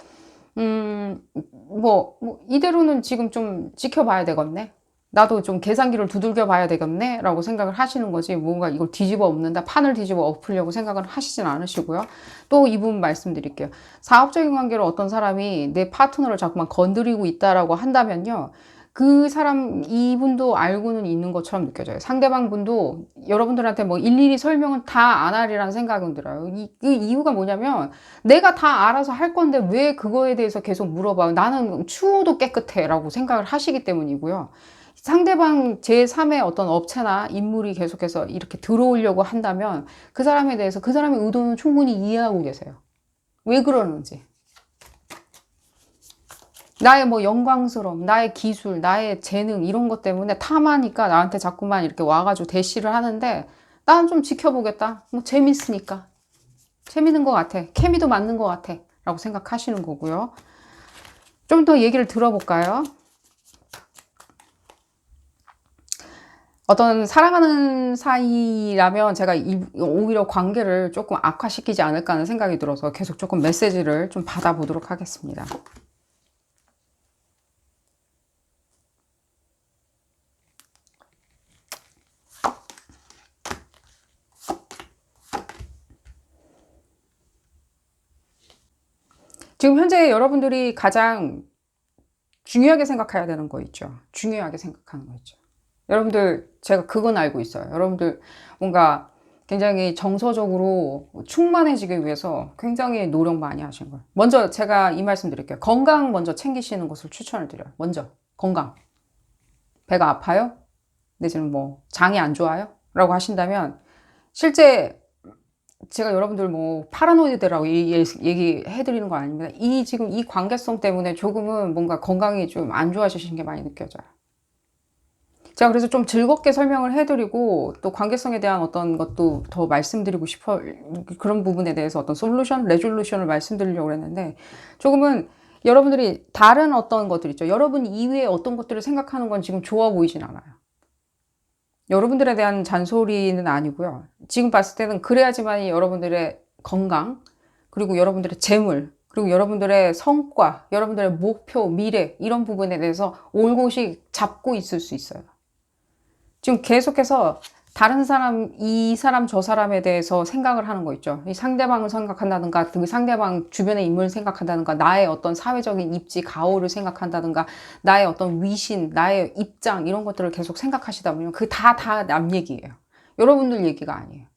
이대로는 지금 좀 지켜봐야 되겠네. 나도 좀 계산기를 두들겨 봐야 되겠네 라고 생각을 하시는 거지, 뭔가 이걸 뒤집어 엎는다, 판을 뒤집어 엎으려고 생각을 하시진 않으시고요. 또 이 부분 말씀드릴게요. 사업적인 관계로 어떤 사람이 내 파트너를 자꾸만 건드리고 있다라고 한다면요, 그 사람, 이분도 알고는 있는 것처럼 느껴져요. 상대방 분도 여러분들한테 뭐 일일이 설명은 다 안 하리라는 생각은 들어요. 그 이유가 뭐냐면 내가 다 알아서 할 건데 왜 그거에 대해서 계속 물어봐요. 나는 추워도 깨끗해 라고 생각을 하시기 때문이고요. 상대방 제3의 어떤 업체나 인물이 계속해서 이렇게 들어오려고 한다면 그 사람에 대해서 그 사람의 의도는 충분히 이해하고 계세요. 왜 그러는지. 나의 뭐 영광스러움, 나의 기술, 나의 재능 이런 것 때문에 탐하니까 나한테 자꾸만 이렇게 와가지고 대시를 하는데 난 좀 지켜보겠다. 뭐 재밌으니까. 재밌는 것 같아. 케미도 맞는 것 같아. 라고 생각하시는 거고요. 좀 더 얘기를 들어볼까요? 어떤 사랑하는 사이라면 제가 오히려 관계를 조금 악화시키지 않을까 하는 생각이 들어서 계속 조금 메시지를 좀 받아보도록 하겠습니다. 지금 현재 여러분들이 가장 중요하게 생각해야 되는 거 있죠. 중요하게 생각하는 거 있죠. 여러분들, 제가 그건 알고 있어요. 여러분들 뭔가 굉장히 정서적으로 충만해지기 위해서 굉장히 노력 많이 하신 거예요. 먼저 제가 이 말씀 드릴게요. 건강 먼저 챙기시는 것을 추천을 드려요. 먼저 건강. 배가 아파요? 내지는 뭐 장이 안 좋아요? 라고 하신다면 실제 제가 여러분들 뭐 파라노이드라고 얘기해 드리는 거 아닙니다. 지금 이 관계성 때문에 조금은 뭔가 건강이 좀 안 좋아지시는 게 많이 느껴져요. 제가 그래서 좀 즐겁게 설명을 해드리고 또 관계성에 대한 어떤 것도 더 말씀드리고 싶어, 그런 부분에 대해서 어떤 솔루션, 레졸루션을 말씀드리려고 했는데 조금은 여러분들이 다른 어떤 것들 있죠. 여러분 이외에 어떤 것들을 생각하는 건 지금 좋아 보이진 않아요. 여러분들에 대한 잔소리는 아니고요. 지금 봤을 때는 그래야지만 여러분들의 건강, 그리고 여러분들의 재물, 그리고 여러분들의 성과, 여러분들의 목표, 미래 이런 부분에 대해서 올곧이 잡고 있을 수 있어요. 지금 계속해서 다른 사람, 이 사람, 저 사람에 대해서 생각을 하는 거 있죠. 이 상대방을 생각한다든가, 그 상대방 주변의 인물을 생각한다든가, 나의 어떤 사회적인 입지, 가오를 생각한다든가, 나의 어떤 위신, 나의 입장, 이런 것들을 계속 생각하시다 보면 그 다 남 얘기예요. 여러분들 얘기가 아니에요.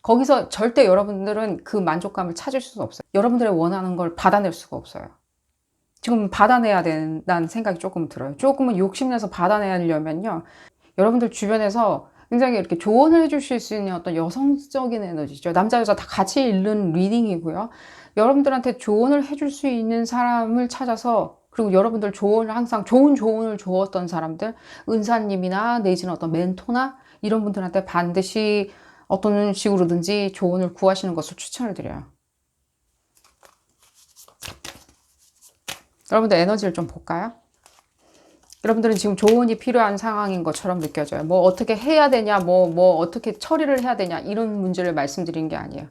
거기서 절대 여러분들은 그 만족감을 찾을 수가 없어요. 여러분들의 원하는 걸 받아낼 수가 없어요. 지금 받아내야 된다는 생각이 조금 들어요. 조금은 욕심내서 받아내려면요. 여러분들 주변에서 굉장히 이렇게 조언을 해주실 수 있는 어떤 여성적인 에너지죠. 남자, 여자 다 같이 읽는 리딩이고요. 여러분들한테 조언을 해줄 수 있는 사람을 찾아서, 그리고 여러분들 조언을 항상 좋은 조언을 주었던 사람들, 은사님이나 내지는 어떤 멘토나 이런 분들한테 반드시 어떤 식으로든지 조언을 구하시는 것을 추천을 드려요. 여러분들 에너지를 좀 볼까요? 여러분들은 지금 조언이 필요한 상황인 것처럼 느껴져요. 뭐 어떻게 해야 되냐, 뭐 어떻게 처리를 해야 되냐, 이런 문제를 말씀드린 게 아니에요.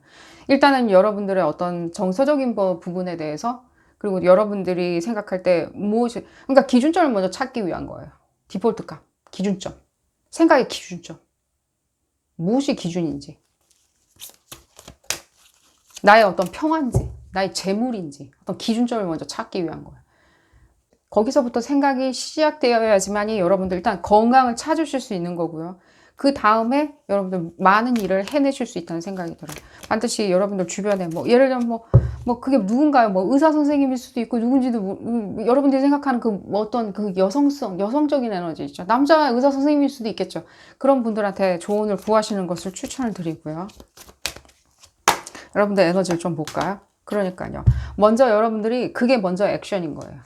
일단은 여러분들의 어떤 정서적인 부분에 대해서, 그리고 여러분들이 생각할 때 그러니까 기준점을 먼저 찾기 위한 거예요. 디폴트 값, 기준점. 생각의 기준점. 무엇이 기준인지. 나의 어떤 평화인지, 나의 재물인지 어떤 기준점을 먼저 찾기 위한 거예요. 거기서부터 생각이 시작되어야지만이 여러분들 일단 건강을 찾으실 수 있는 거고요. 그 다음에 여러분들 많은 일을 해내실 수 있다는 생각이 들어요. 반드시 여러분들 주변에 뭐 예를 들면 뭐 그게 누군가요? 뭐 의사 선생님일 수도 있고 누군지도 여러분들이 생각하는 그 어떤 그 여성적인 에너지 있죠. 남자 의사 선생님일 수도 있겠죠. 그런 분들한테 조언을 구하시는 것을 추천을 드리고요. 여러분들 에너지를 좀 볼까요? 그러니까요. 먼저 여러분들이 그게 먼저 액션인 거예요.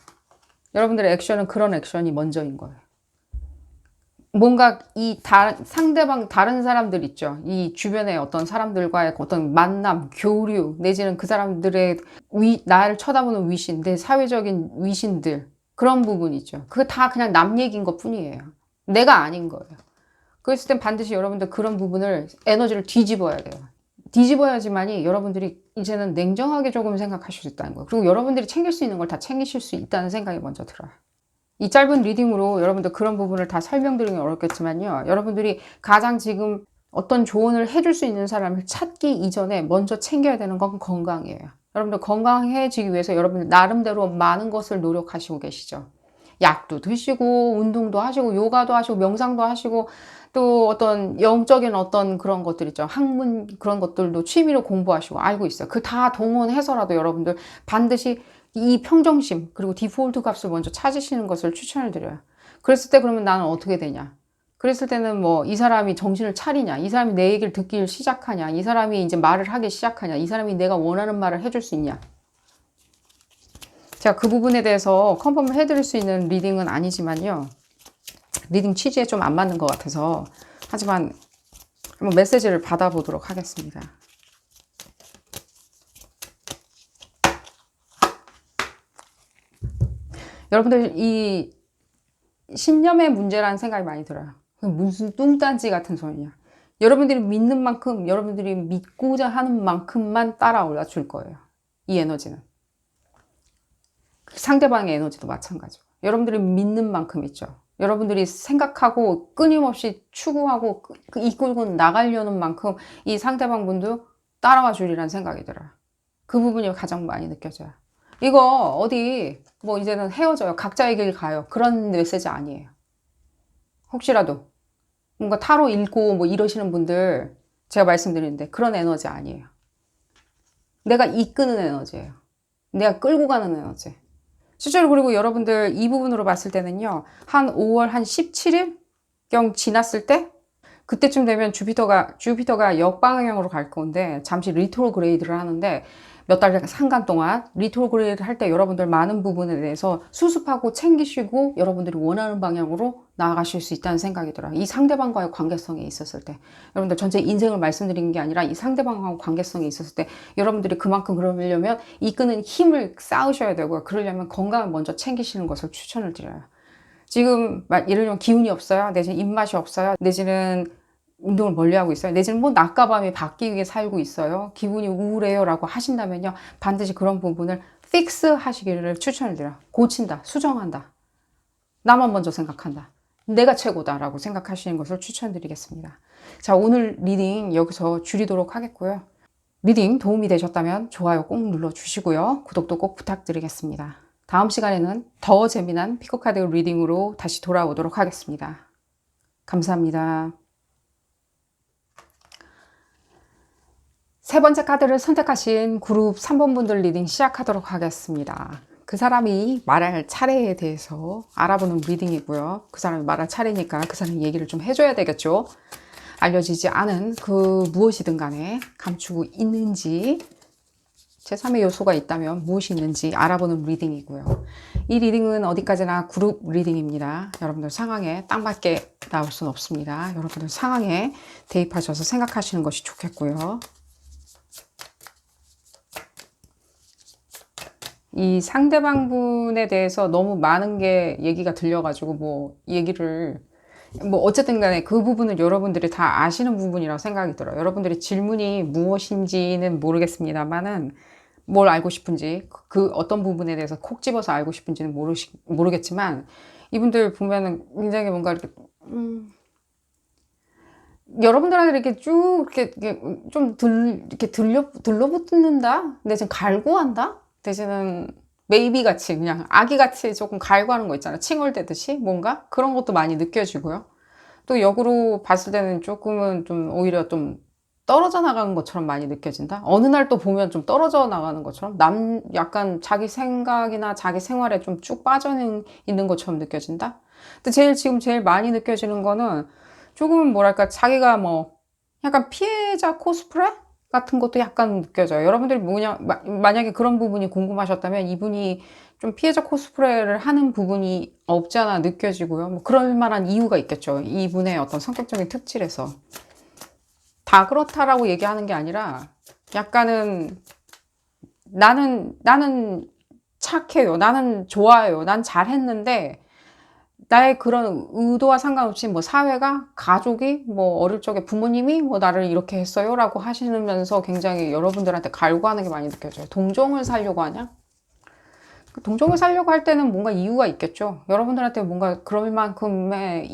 여러분들의 액션은 그런 액션이 먼저인 거예요. 뭔가 상대방 다른 사람들 있죠. 이 주변에 어떤 사람들과의 어떤 만남, 교류, 내지는 그 사람들의 나를 쳐다보는 위신, 내 사회적인 위신들, 그런 부분 있죠. 그거 다 그냥 남 얘기인 것 뿐이에요. 내가 아닌 거예요. 그랬을 땐 반드시 여러분들 그런 부분을 에너지를 뒤집어야 돼요. 뒤집어야지만이 여러분들이 이제는 냉정하게 조금 생각하실 수 있다는 거예요. 그리고 여러분들이 챙길 수 있는 걸 다 챙기실 수 있다는 생각이 먼저 들어요. 이 짧은 리딩으로 여러분들 그런 부분을 다 설명드리기 어렵겠지만요. 여러분들이 가장 지금 어떤 조언을 해줄 수 있는 사람을 찾기 이전에 먼저 챙겨야 되는 건 건강이에요. 여러분들 건강해지기 위해서 여러분들 나름대로 많은 것을 노력하시고 계시죠. 약도 드시고 운동도 하시고 요가도 하시고 명상도 하시고 또 어떤 영적인 어떤 그런 것들 있죠. 학문 그런 것들도 취미로 공부하시고 알고 있어요. 그 다 동원해서라도 여러분들 반드시 이 평정심 그리고 디폴트 값을 먼저 찾으시는 것을 추천을 드려요. 그랬을 때 그러면 나는 어떻게 되냐? 그랬을 때는 뭐 이 사람이 정신을 차리냐? 이 사람이 내 얘기를 듣기 시작하냐? 이 사람이 이제 말을 하기 시작하냐? 이 사람이 내가 원하는 말을 해줄 수 있냐? 제가 그 부분에 대해서 컨펌을 해드릴 수 있는 리딩은 아니지만요. 리딩 취지에 좀 안 맞는 것 같아서 하지만 한번 메시지를 받아보도록 하겠습니다. 여러분들 이 신념의 문제라는 생각이 많이 들어요. 무슨 뚱딴지 같은 소리냐. 여러분들이 믿는 만큼 여러분들이 믿고자 하는 만큼만 따라 올라줄 거예요. 이 에너지는. 상대방의 에너지도 마찬가지고 여러분들이 믿는 만큼 있죠. 여러분들이 생각하고 끊임없이 추구하고 이끌고 나가려는 만큼 이 상대방 분도 따라와 주리라는 생각이 들어요. 그 부분이 가장 많이 느껴져요. 이거 어디 뭐 이제는 헤어져요. 각자의 길 가요. 그런 메시지 아니에요. 혹시라도 뭔가 타로 읽고 뭐 이러시는 분들 제가 말씀드리는데 그런 에너지 아니에요. 내가 이끄는 에너지예요. 내가 끌고 가는 에너지. 실제로 그리고 여러분들 이 부분으로 봤을 때는요. 한 5월 한 17일경 지났을 때 그때쯤 되면 주피터가 역방향으로 갈 건데 잠시 리트로그레이드를 하는데 몇 달 상간 동안 리트로그레이드를 할 때 여러분들 많은 부분에 대해서 수습하고 챙기시고 여러분들이 원하는 방향으로 나아가실 수 있다는 생각이 들어요. 이 상대방과의 관계성이 있었을 때 여러분들 전체 인생을 말씀드리는 게 아니라 이 상대방하고 관계성이 있었을 때 여러분들이 그만큼 그러려면 이끄는 힘을 쌓으셔야 되고요. 그러려면 건강을 먼저 챙기시는 것을 추천을 드려요. 지금 예를 들면 기운이 없어요. 내지는 입맛이 없어요. 내지는 운동을 멀리하고 있어요. 내지는 뭐 낮과 밤이 바뀌게 살고 있어요. 기분이 우울해요 라고 하신다면요. 반드시 그런 부분을 픽스 하시기를 추천을 드려요. 고친다. 수정한다. 나만 먼저 생각한다. 내가 최고다 라고 생각하시는 것을 추천드리겠습니다. 자, 오늘 리딩 여기서 줄이도록 하겠고요. 리딩 도움이 되셨다면 좋아요 꼭 눌러주시고요. 구독도 꼭 부탁드리겠습니다. 다음 시간에는 더 재미난 피코카드 리딩으로 다시 돌아오도록 하겠습니다. 감사합니다. 세 번째 카드를 선택하신 그룹 3번 분들 리딩 시작하도록 하겠습니다. 그 사람이 말할 차례에 대해서 알아보는 리딩이고요. 그 사람이 말할 차례니까 그 사람 얘기를 좀 해줘야 되겠죠. 알려지지 않은 그 무엇이든 간에 감추고 있는지 제3의 요소가 있다면 무엇이 있는지 알아보는 리딩이고요. 이 리딩은 어디까지나 그룹 리딩입니다. 여러분들 상황에 딱 맞게 나올 수는 없습니다. 여러분들 상황에 대입하셔서 생각하시는 것이 좋겠고요. 이 상대방 분에 대해서 너무 많은 게 얘기가 들려가지고 어쨌든 간에 그 부분은 여러분들이 다 아시는 부분이라고 생각이 들어요. 여러분들이 질문이 무엇인지는 모르겠습니다만은 뭘 알고 싶은지 그 어떤 부분에 대해서 콕 집어서 알고 싶은지는 모르겠지만 이분들 보면은 굉장히 뭔가 이렇게 여러분들한테 이렇게 쭉 이렇게 좀 이렇게 들러붙는다? 대신 갈구한다? 대신은 베이비 같이 그냥 아기 같이 조금 갈구하는 거 있잖아. 칭얼대듯이 뭔가 그런 것도 많이 느껴지고요. 또 역으로 봤을 때는 조금은 좀 오히려 좀 떨어져 나가는 것처럼 많이 느껴진다. 어느 날 또 보면 좀 떨어져 나가는 것처럼 약간 자기 생각이나 자기 생활에 좀 쭉 빠져 있는 것처럼 느껴진다. 근데 지금 제일 많이 느껴지는 거는 조금은 뭐랄까 자기가 뭐 약간 피해자 코스프레 같은 것도 약간 느껴져요. 여러분들이 만약에 그런 부분이 궁금하셨다면 이분이 좀 피해자 코스프레를 하는 부분이 없지 않아 느껴지고요. 뭐 그럴 만한 이유가 있겠죠. 이분의 어떤 성격적인 특질에서. 다 그렇다라고 얘기하는 게 아니라 약간은 나는 착해요. 나는 좋아요. 난 잘했는데 나의 그런 의도와 상관없이 뭐 사회가 가족이 뭐 어릴 적에 부모님이 뭐 나를 이렇게 했어요라고 하시면서 굉장히 여러분들한테 갈구하는 게 많이 느껴져요. 동정을 살려고 하냐? 동정을 살려고 할 때는 뭔가 이유가 있겠죠. 여러분들한테 뭔가 그럴 만큼의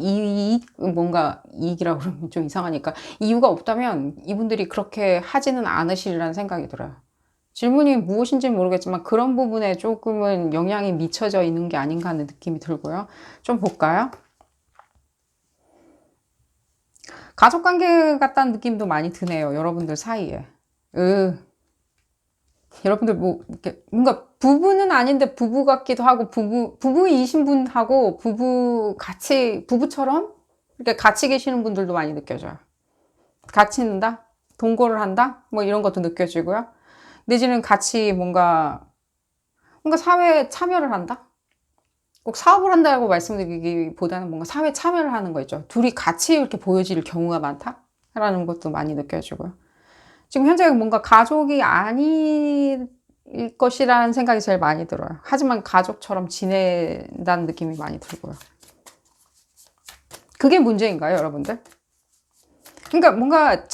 뭔가 이익이라고 그러면 좀 이상하니까 이유가 없다면 이분들이 그렇게 하지는 않으시리라는 생각이 들어요. 질문이 무엇인지 모르겠지만 그런 부분에 조금은 영향이 미쳐져 있는 게 아닌가 하는 느낌이 들고요. 좀 볼까요? 가족관계 같다는 느낌도 많이 드네요. 여러분들 사이에. 여러분들 뭐 이렇게 뭔가 부부는 아닌데 부부 같기도 하고 부부이신 분하고 부부처럼 이렇게 같이 계시는 분들도 많이 느껴져요. 같이 있는다? 동거를 한다? 뭐 이런 것도 느껴지고요. 내지는 같이 뭔가 사회에 참여를 한다? 꼭 사업을 한다고 말씀드리기보다는 뭔가 사회 참여를 하는 거 있죠. 둘이 같이 이렇게 보여질 경우가 많다라는 것도 많이 느껴지고요. 지금 현재 뭔가 가족이 아닐 것이라는 생각이 제일 많이 들어요. 하지만 가족처럼 지낸다는 느낌이 많이 들고요. 그게 문제인가요, 여러분들? 그러니까 뭔가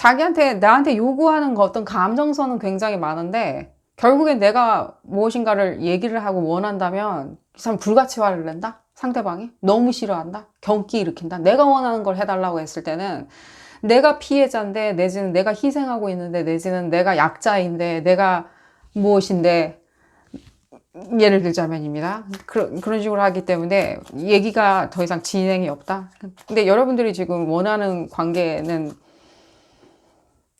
나한테 요구하는 어떤 감정선은 굉장히 많은데 결국엔 내가 무엇인가를 얘기를 하고 원한다면 이 사람 불같이 화를 낸다? 상대방이? 너무 싫어한다? 경기 일으킨다? 내가 원하는 걸 해달라고 했을 때는 내가 피해자인데 내지는 내가 희생하고 있는데 내지는 내가 약자인데 내가 무엇인데 예를 들자면입니다. 그런 식으로 하기 때문에 얘기가 더 이상 진행이 없다. 근데 여러분들이 지금 원하는 관계는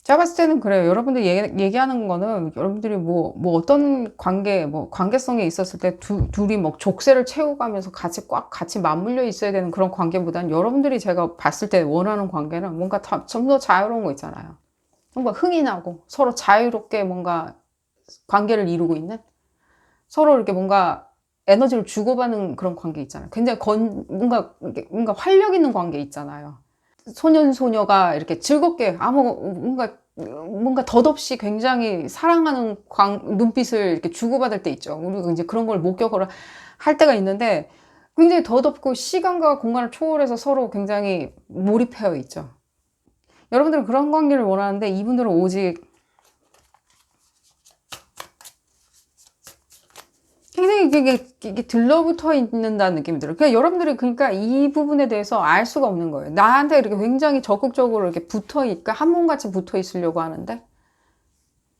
제가 봤을 때는 그래요. 여러분들 얘기하는 거는 여러분들이 뭐 어떤 관계성에 있었을 때 둘이 뭐 족쇄를 채워가면서 같이 맞물려 있어야 되는 그런 관계보다는 여러분들이 제가 봤을 때 원하는 관계는 뭔가 좀 더 자유로운 거 있잖아요. 뭔가 흥이 나고 서로 자유롭게 뭔가 관계를 이루고 있는 서로 이렇게 뭔가 에너지를 주고받는 그런 관계 있잖아요. 굉장히 뭔가 활력 있는 관계 있잖아요. 소년소녀가 이렇게 즐겁게 뭔가 덧없이 굉장히 사랑하는 눈빛을 이렇게 주고받을 때 있죠. 우리가 이제 그런 걸 목격을 할 때가 있는데 굉장히 덧없고 시간과 공간을 초월해서 서로 굉장히 몰입해 있죠. 여러분들은 그런 관계를 원하는데 이분들은 오직 굉장히 이게 들러붙어 있는다는 느낌이 들어요. 그러니까 여러분들이 그러니까 이 부분에 대해서 알 수가 없는 거예요. 나한테 이렇게 굉장히 적극적으로 이렇게 한 몸같이 붙어 있으려고 하는데,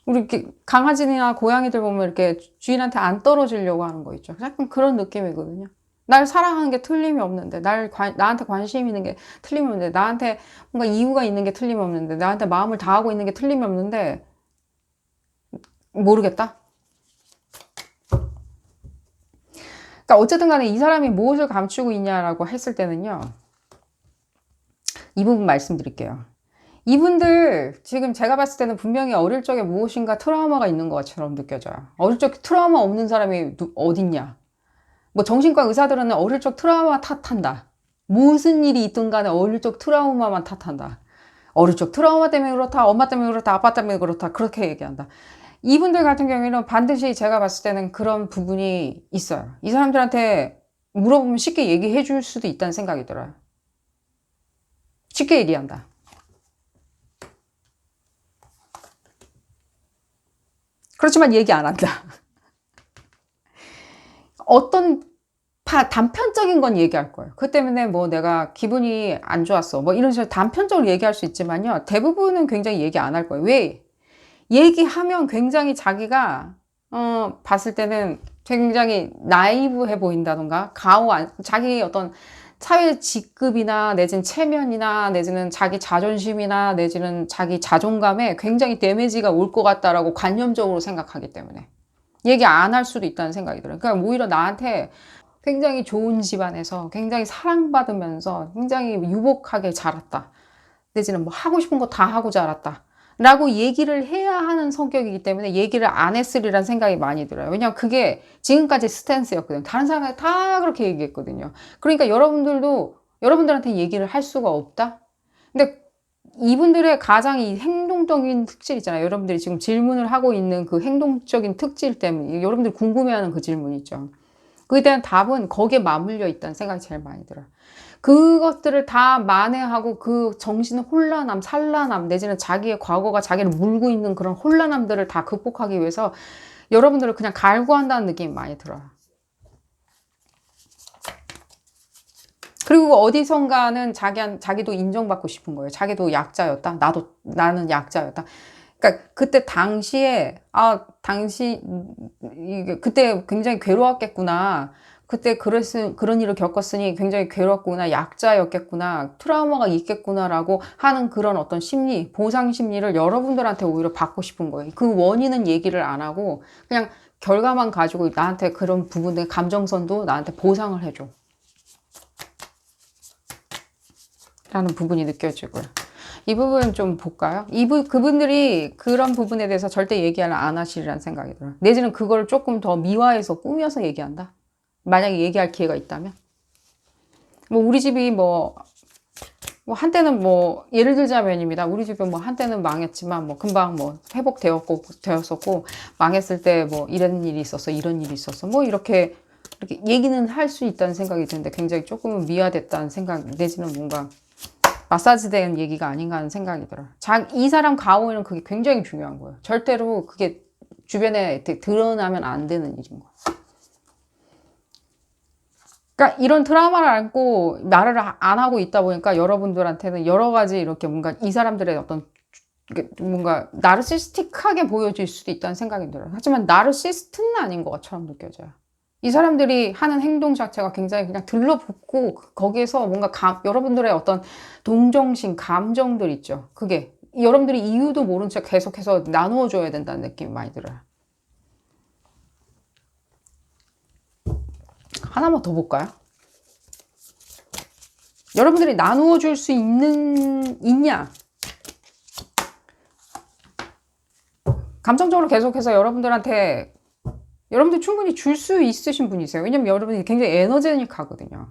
우리 이렇게 강아지나 고양이들 보면 이렇게 주인한테 안 떨어지려고 하는 거 있죠. 약간 그런 느낌이거든요. 날 사랑하는 게 틀림이 없는데, 나한테 관심 있는 게 틀림이 없는데, 나한테 뭔가 이유가 있는 게 틀림이 없는데, 나한테 마음을 다하고 있는 게 틀림이 없는데, 모르겠다. 그러니까 어쨌든 간에 이 사람이 무엇을 감추고 있냐라고 했을 때는요. 이 부분 말씀드릴게요. 이분들 지금 제가 봤을 때는 분명히 어릴 적에 무엇인가 트라우마가 있는 것처럼 느껴져요. 어릴 적 트라우마 없는 사람이 어딨냐. 뭐 정신과 의사들은 어릴 적 트라우마 탓한다. 무슨 일이 있든 간에 어릴 적 트라우마만 탓한다. 어릴 적 트라우마 때문에 그렇다. 엄마 때문에 그렇다. 아빠 때문에 그렇다. 그렇게 얘기한다. 이분들 같은 경우에는 반드시 제가 봤을 때는 그런 부분이 있어요. 이 사람들한테 물어보면 쉽게 얘기해 줄 수도 있다는 생각이 들어요. 쉽게 얘기한다. 그렇지만 얘기 안 한다. 어떤 다 단편적인 건 얘기할 거예요. 그 때문에 뭐 내가 기분이 안 좋았어. 뭐 이런 식으로 단편적으로 얘기할 수 있지만요. 대부분은 굉장히 얘기 안 할 거예요. 왜? 얘기하면 굉장히 자기가, 봤을 때는 굉장히 나이브해 보인다던가, 자기 어떤 사회 직급이나 내지는 체면이나 내지는 자기 자존심이나 내지는 자기 자존감에 굉장히 데미지가 올 것 같다라고 관념적으로 생각하기 때문에 얘기 안 할 수도 있다는 생각이 들어요. 그러니까 오히려 나한테 굉장히 좋은 집안에서 굉장히 사랑받으면서 굉장히 유복하게 자랐다. 내지는 뭐 하고 싶은 거 다 하고 자랐다. 라고 얘기를 해야 하는 성격이기 때문에 얘기를 안 했으리란 생각이 많이 들어요. 왜냐면 그게 지금까지 스탠스였거든요. 다른 사람이 다 그렇게 얘기했거든요. 그러니까 여러분들한테 얘기를 할 수가 없다? 근데 이분들의 가장 이 행동적인 특질 있잖아요. 여러분들이 지금 질문을 하고 있는 그 행동적인 특질 때문에 여러분들이 궁금해하는 그 질문 있죠. 그에 대한 답은 거기에 맞물려 있다는 생각이 제일 많이 들어요. 그것들을 다 만회하고 그 정신 혼란함, 산란함, 내지는 자기의 과거가 자기를 물고 있는 그런 혼란함들을 다 극복하기 위해서 여러분들을 그냥 갈구한다는 느낌이 많이 들어요. 그리고 어디선가는 자기도 인정받고 싶은 거예요. 자기도 약자였다. 나는 약자였다. 그러니까 그때 당시에, 그때 굉장히 괴로웠겠구나. 그때 그런 일을 겪었으니 굉장히 괴롭구나, 약자였겠구나, 트라우마가 있겠구나라고 하는 그런 어떤 심리, 보상 심리를 여러분들한테 오히려 받고 싶은 거예요. 그 원인은 얘기를 안 하고 그냥 결과만 가지고 나한테 그런 부분의 감정선도 나한테 보상을 해줘. 라는 부분이 느껴지고요. 이 부분 좀 볼까요? 그분들이 그런 부분에 대해서 절대 얘기를 안 하시리라는 생각이 들어요. 내지는 그걸 조금 더 미화해서 꾸며서 얘기한다? 만약에 얘기할 기회가 있다면? 뭐, 우리 집이 한때는 예를 들자면입니다. 우리 집은 한때는 망했지만, 금방 되었었고, 망했을 때 이런 일이 있었어, 이런 일이 있었어. 이렇게 얘기는 할 수 있다는 생각이 드는데 굉장히 조금은 미화됐다는 생각, 내지는 뭔가 마사지된 얘기가 아닌가 하는 생각이 들어요. 이 사람 가오에는 그게 굉장히 중요한 거예요. 절대로 그게 주변에 드러나면 안 되는 일인 거예요. 그러니까 이런 트라우마를 안고 말을 안 하고 있다 보니까 여러분들한테는 여러 가지 이렇게 뭔가 이 사람들의 어떤 뭔가 나르시스틱하게 보여질 수도 있다는 생각이 들어요. 하지만 나르시스트는 아닌 것처럼 느껴져요. 이 사람들이 하는 행동 자체가 굉장히 그냥 들러붙고 거기에서 뭔가 여러분들의 어떤 동정심, 감정들 있죠. 그게 여러분들이 이유도 모른 채 계속해서 나누어 줘야 된다는 느낌이 많이 들어요. 하나만 더 볼까요? 여러분들이 나누어 줄 수 있냐? 감정적으로 계속해서 여러분들 충분히 줄 수 있으신 분이세요. 왜냐면 여러분이 굉장히 에너제닉하거든요.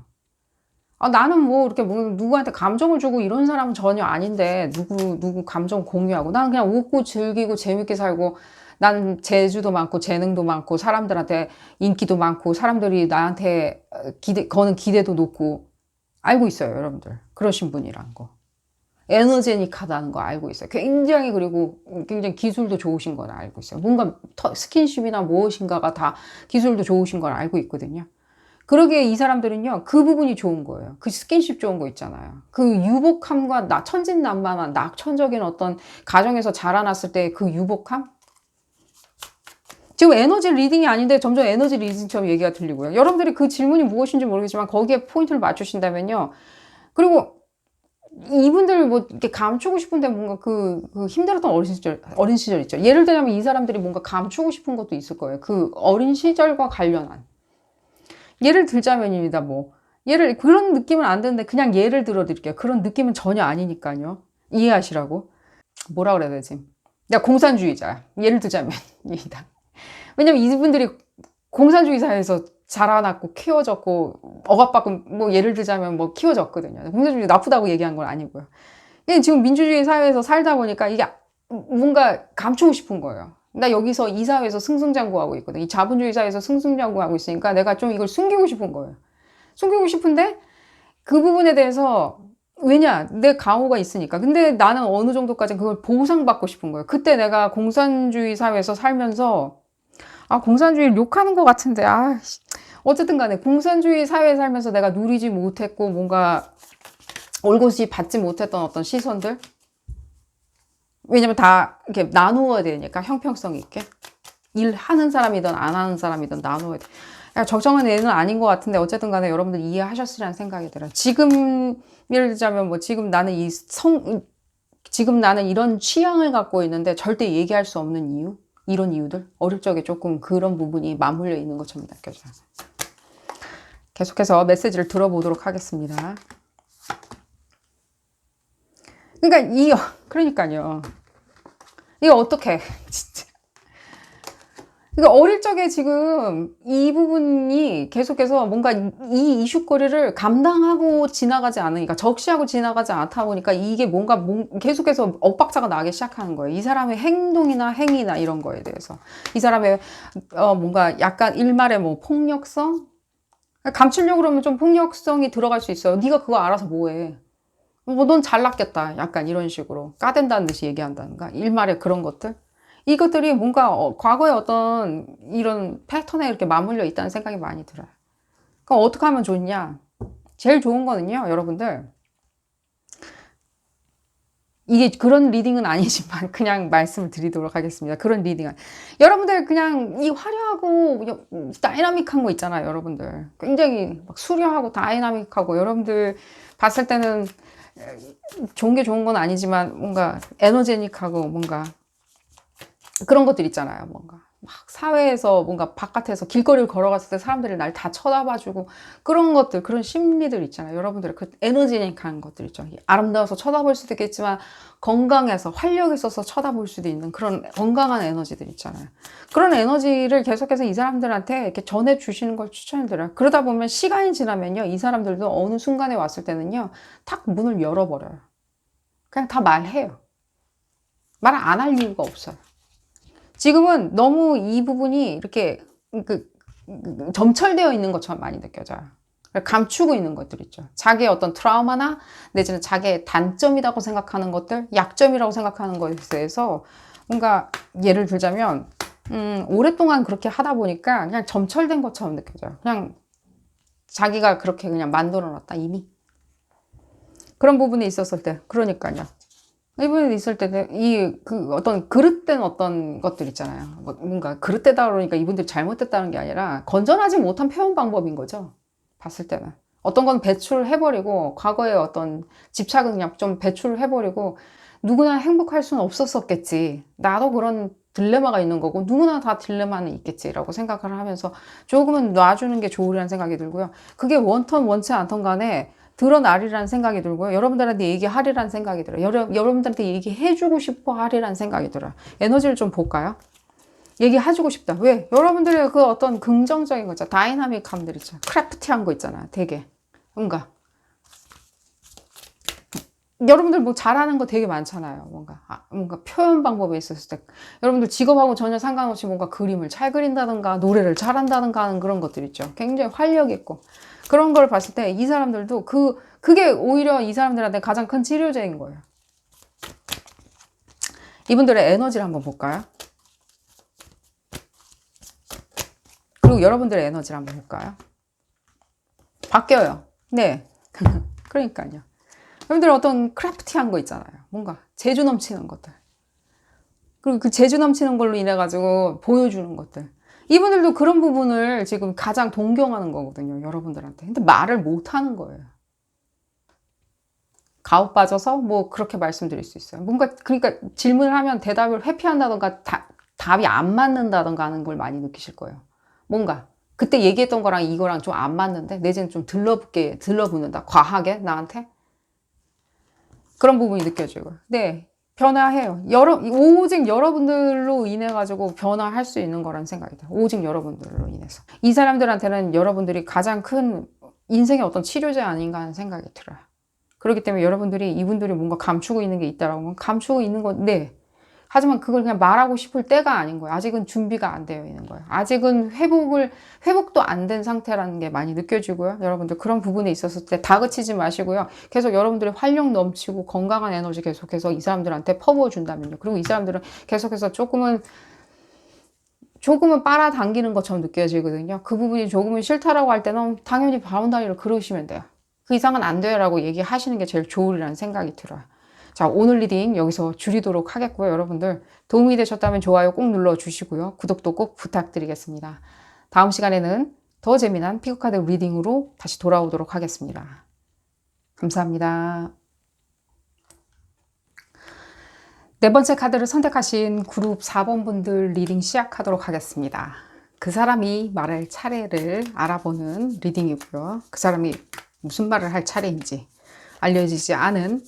나는 이렇게 누구한테 감정을 주고 이런 사람은 전혀 아닌데, 누구 감정 공유하고, 나는 그냥 웃고 즐기고 재밌게 살고, 나는 재주도 많고, 재능도 많고, 사람들한테 인기도 많고, 사람들이 나한테 거는 기대도 높고, 알고 있어요, 여러분들. 그러신 분이라는 거. 에너제닉하다는 거 알고 있어요. 그리고 굉장히 기술도 좋으신 건 알고 있어요. 뭔가 스킨십이나 무엇인가가 다 기술도 좋으신 걸 알고 있거든요. 그러기에 이 사람들은요, 그 부분이 좋은 거예요. 그 스킨십 좋은 거 있잖아요. 그 유복함과 천진난만한 낙천적인 어떤 가정에서 자라났을 때 그 유복함? 지금 에너지 리딩이 아닌데 점점 에너지 리딩처럼 얘기가 들리고요. 여러분들이 그 질문이 무엇인지 모르겠지만 거기에 포인트를 맞추신다면요. 그리고 이분들 이렇게 감추고 싶은데 뭔가 그 힘들었던 어린 시절 있죠. 예를 들자면 이 사람들이 뭔가 감추고 싶은 것도 있을 거예요. 그 어린 시절과 관련한. 예를 들자면입니다. 그런 느낌은 안 드는데 그냥 예를 들어 드릴게요. 그런 느낌은 전혀 아니니까요. 이해하시라고. 뭐라 그래야 되지? 내가 공산주의자야. 예를 들자면입니다. 왜냐면 이분들이 공산주의 사회에서 자라났고 키워졌고 억압받고 예를 들자면 키워졌거든요. 공산주의 나쁘다고 얘기한 건 아니고요. 지금 민주주의 사회에서 살다 보니까 이게 뭔가 감추고 싶은 거예요. 나 여기서 이 사회에서 승승장구하고 있거든. 이 자본주의 사회에서 승승장구하고 있으니까 내가 좀 이걸 숨기고 싶은 거예요. 숨기고 싶은데 그 부분에 대해서 왜냐? 내 가오가 있으니까. 근데 나는 어느 정도까지 그걸 보상받고 싶은 거예요. 그때 내가 공산주의 사회에서 살면서 공산주의를 욕하는 것 같은데 어쨌든 간에 공산주의 사회에 살면서 내가 누리지 못했고 뭔가 올곧이 받지 못했던 어떤 시선들, 왜냐면 다 이렇게 나누어야 되니까 형평성 있게 일하는 사람이든 안 하는 사람이든 나누어야 돼. 적정한 애는 아닌 것 같은데 어쨌든 간에 여러분들 이해하셨으리라는 생각이 들어요. 지금 예를 들자면 뭐 지금 나는 지금 나는 이런 취향을 갖고 있는데 절대 얘기할 수 없는 이유, 이런 이유들, 어릴 적에 조금 그런 부분이 맞물려 있는 것처럼 느껴져요. 계속해서 메시지를 들어보도록 하겠습니다. 그러니까요. 이거 어떡해, 진짜. 그러니까 어릴 적에 지금 이 부분이 계속해서 뭔가 이 이슈거리를 감당하고 지나가지 않으니까, 적시하고 지나가지 않다 보니까 이게 뭔가 계속해서 엇박자가 나기 시작하는 거예요. 이 사람의 행동이나 행위나 이런 거에 대해서. 이 사람의 뭔가 약간 일말의 뭐 폭력성? 감추려고 그러면 좀 폭력성이 들어갈 수 있어요. 네가 그거 알아서 뭐해. 넌 잘났겠다. 약간 이런 식으로 까댄다는 듯이 얘기한다든가. 일말의 그런 것들. 이것들이 뭔가 과거의 어떤 이런 패턴에 이렇게 맞물려 있다는 생각이 많이 들어요. 그럼 어떻게 하면 좋냐? 제일 좋은 거는요, 여러분들. 이게 그런 리딩은 아니지만 그냥 말씀을 드리도록 하겠습니다. 그런 리딩은. 여러분들 그냥 이 화려하고 다이나믹한 거 있잖아요, 여러분들. 굉장히 막 수려하고 다이나믹하고 여러분들 봤을 때는 좋은 게 좋은 건 아니지만 뭔가 에너제닉하고 뭔가 그런 것들 있잖아요. 뭔가 막 사회에서 뭔가 바깥에서 길거리를 걸어갔을 때 사람들이 날 다 쳐다봐주고 그런 것들, 그런 심리들 있잖아요. 여러분들의 그 에너지닉한 것들 있죠. 아름다워서 쳐다볼 수도 있겠지만 건강해서 활력 있어서 쳐다볼 수도 있는 그런 건강한 에너지들 있잖아요. 그런 에너지를 계속해서 이 사람들한테 이렇게 전해주시는 걸 추천드려요. 그러다 보면 시간이 지나면요, 이 사람들도 어느 순간에 왔을 때는요, 탁 문을 열어버려요. 그냥 다 말해요. 말 안 할 이유가 없어요. 지금은 너무 이 부분이 이렇게 점철되어 있는 것처럼 많이 느껴져요. 감추고 있는 것들 있죠. 자기의 어떤 트라우마나 내지는 자기의 단점이라고 생각하는 것들, 약점이라고 생각하는 것에 대해서 뭔가 예를 들자면 오랫동안 그렇게 하다 보니까 그냥 점철된 것처럼 느껴져요. 그냥 자기가 그렇게 그냥 만들어 놨다 이미. 그런 부분이 있었을 때, 그러니까요. 이분이 있을 때는 어떤 그릇된 어떤 것들 있잖아요. 뭔가 그릇되다 그러니까 이분들이 잘못됐다는 게 아니라 건전하지 못한 표현 방법인 거죠. 봤을 때는. 어떤 건 배출해버리고 과거의 어떤 집착은 그냥 좀 배출해버리고 누구나 행복할 수는 없었겠지. 나도 그런 딜레마가 있는 거고 누구나 다 딜레마는 있겠지라고 생각을 하면서 조금은 놔주는 게 좋으리라는 생각이 들고요. 그게 원턴 원치 않던 간에 드러나리라는 생각이 들고요. 여러분들한테 얘기하리라는 생각이 들어요. 여러분들한테 얘기해주고 싶어 하리라는 생각이 들어요. 에너지를 좀 볼까요? 얘기해주고 싶다. 왜? 여러분들의 그 어떤 긍정적인 거 있잖아. 다이나믹함들 있잖아. 크래프티한 거 있잖아. 되게. 뭔가. 여러분들 뭐 잘하는 거 되게 많잖아요. 뭔가 표현 방법에 있었을 때. 여러분들 직업하고 전혀 상관없이 뭔가 그림을 잘 그린다든가 노래를 잘한다든가 하는 그런 것들 있죠. 굉장히 활력 있고. 그런 걸 봤을 때 이 사람들도 그게 오히려 이 사람들한테 가장 큰 치료제인 거예요. 이분들의 에너지를 한번 볼까요? 그리고 여러분들의 에너지를 한번 볼까요? 바뀌어요. 네. 그러니까요. 여러분들 어떤 크래프티한 거 있잖아요. 뭔가 재주 넘치는 것들. 그리고 그 재주 넘치는 걸로 인해 가지고 보여주는 것들. 이분들도 그런 부분을 지금 가장 동경하는 거거든요. 여러분들한테. 근데 말을 못 하는 거예요. 가오 빠져서 뭐 그렇게 말씀드릴 수 있어요. 뭔가 그러니까 질문을 하면 대답을 회피한다던가 답이 안 맞는다던가 하는 걸 많이 느끼실 거예요. 뭔가 그때 얘기했던 거랑 이거랑 좀 안 맞는데 내지는 좀 들러붙는다. 과하게 나한테. 그런 부분이 느껴지고요. 네. 변화해요. 오직 여러분들로 인해 가지고 변화할 수 있는 거라는 생각이 들어요. 오직 여러분들로 인해서. 이 사람들한테는 여러분들이 가장 큰 인생의 어떤 치료제 아닌가 하는 생각이 들어요. 그렇기 때문에 여러분들이 이분들이 뭔가 감추고 있는 게 있다라고 하면 감추고 있는 건 네. 하지만 그걸 그냥 말하고 싶을 때가 아닌 거예요. 아직은 준비가 안 되어 있는 거예요. 아직은 회복도 안 된 상태라는 게 많이 느껴지고요. 여러분들 그런 부분에 있었을 때 다그치지 마시고요. 계속 여러분들의 활력 넘치고 건강한 에너지 계속해서 이 사람들한테 퍼부어 준다면요. 그리고 이 사람들은 계속해서 조금은 조금은 빨아당기는 것처럼 느껴지거든요. 그 부분이 조금은 싫다라고 할 때는 당연히 바운다리를 그으시면 돼요. 그 이상은 안 돼요 라고 얘기하시는 게 제일 좋으리라는 생각이 들어요. 자, 오늘 리딩 여기서 줄이도록 하겠고요. 여러분들 도움이 되셨다면 좋아요 꼭 눌러주시고요. 구독도 꼭 부탁드리겠습니다. 다음 시간에는 더 재미난 피크카드 리딩으로 다시 돌아오도록 하겠습니다. 감사합니다. 네 번째 카드를 선택하신 그룹 4번 분들 리딩 시작하도록 하겠습니다. 그 사람이 말할 차례를 알아보는 리딩이고요. 그 사람이 무슨 말을 할 차례인지 알려지지 않은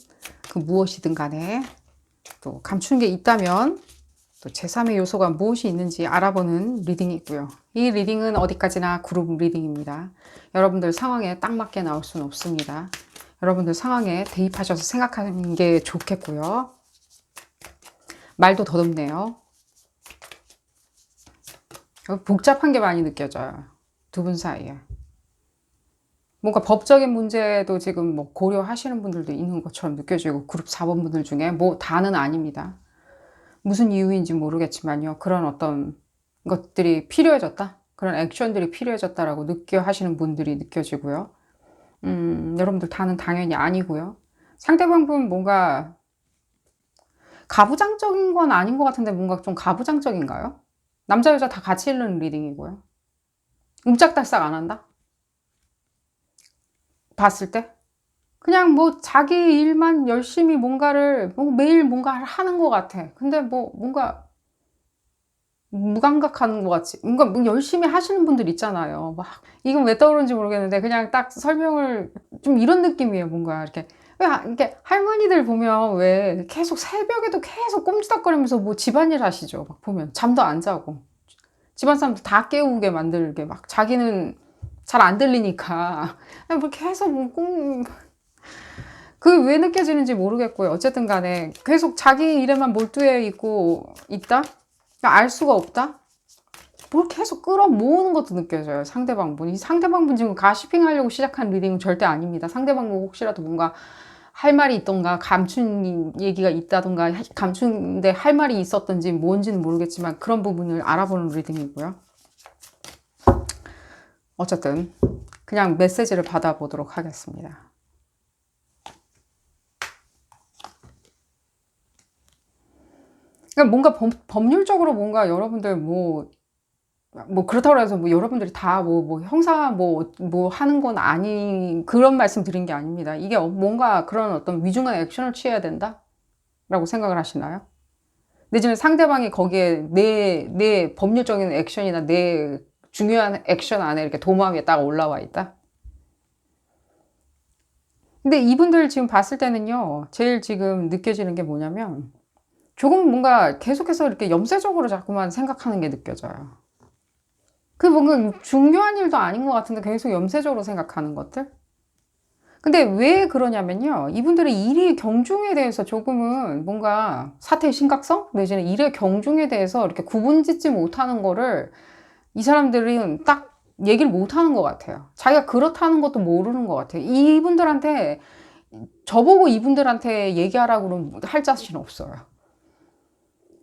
그 무엇이든 간에 또 감추는 게 있다면 또 제3의 요소가 무엇이 있는지 알아보는 리딩이고요. 이 리딩은 어디까지나 그룹 리딩입니다. 여러분들 상황에 딱 맞게 나올 수는 없습니다. 여러분들 상황에 대입하셔서 생각하는 게 좋겠고요. 말도 더듬네요. 복잡한 게 많이 느껴져요. 두 분 사이에. 뭔가 법적인 문제도 지금 뭐 고려하시는 분들도 있는 것처럼 느껴지고 그룹 4번 분들 중에 뭐 다는 아닙니다. 무슨 이유인지 모르겠지만요. 그런 어떤 것들이 필요해졌다. 그런 액션들이 필요해졌다라고 느껴 하시는 분들이 느껴지고요. 여러분들 다는 당연히 아니고요. 상대방 분 뭔가 가부장적인 건 아닌 것 같은데 뭔가 좀 가부장적인가요? 남자 여자 다 같이 읽는 리딩이고요. 옴짝달싹 안 한다? 봤을 때? 그냥 뭐 자기 일만 열심히 뭔가를 뭐 매일 뭔가를 하는 것 같아. 근데 뭐 뭔가 무감각하는 것 같이 뭔가 뭐 열심히 하시는 분들 있잖아요. 막 이건 왜 떠오르는지 모르겠는데 그냥 딱 설명을 좀 이런 느낌이에요. 뭔가 이렇게 이렇게 할머니들 보면 왜 계속 새벽에도 계속 꼼지덕거리면서 뭐 집안일 하시죠. 막 보면 잠도 안 자고 집안 사람들 다 깨우게 만들게 막 자기는 잘 안 들리니까 뭐 계속 그게 왜 느껴지는지 모르겠고요. 어쨌든 간에 계속 자기 일에만 몰두해 있고 있다? 알 수가 없다? 뭘 계속 끌어모으는 것도 느껴져요. 상대방 분. 이 상대방 분 지금 가시핑 하려고 시작한 리딩은 절대 아닙니다. 상대방 분 혹시라도 뭔가 할 말이 있던가 감춘 얘기가 있다던가 감춘데 할 말이 있었던지 뭔지는 모르겠지만 그런 부분을 알아보는 리딩이고요. 어쨌든 그냥 메시지를 받아보도록 하겠습니다. 그러니까 뭔가 법률적으로 뭔가 여러분들 뭐 그렇다고 해서 뭐 여러분들이 다 뭐 형사 뭐 하는 건 아닌 그런 말씀 드린 게 아닙니다. 이게 뭔가 그런 어떤 위중한 액션을 취해야 된다? 라고 생각을 하시나요? 내지는 상대방이 거기에 내 법률적인 액션이나 내 중요한 액션 안에 이렇게 도마 위에 딱 올라와 있다? 근데 이분들 지금 봤을 때는요, 제일 지금 느껴지는 게 뭐냐면, 조금 뭔가 계속해서 이렇게 염세적으로 자꾸만 생각하는 게 느껴져요. 그 뭔가 중요한 일도 아닌 것 같은데 계속 염세적으로 생각하는 것들? 근데 왜 그러냐면요. 이분들의 일의 경중에 대해서 조금은 뭔가 사태의 심각성? 내지는 일의 경중에 대해서 이렇게 구분짓지 못하는 거를 이 사람들은 딱 얘기를 못하는 것 같아요. 자기가 그렇다는 것도 모르는 것 같아요. 이분들한테, 저보고 이분들한테 얘기하라고 그러면 할 자신은 없어요.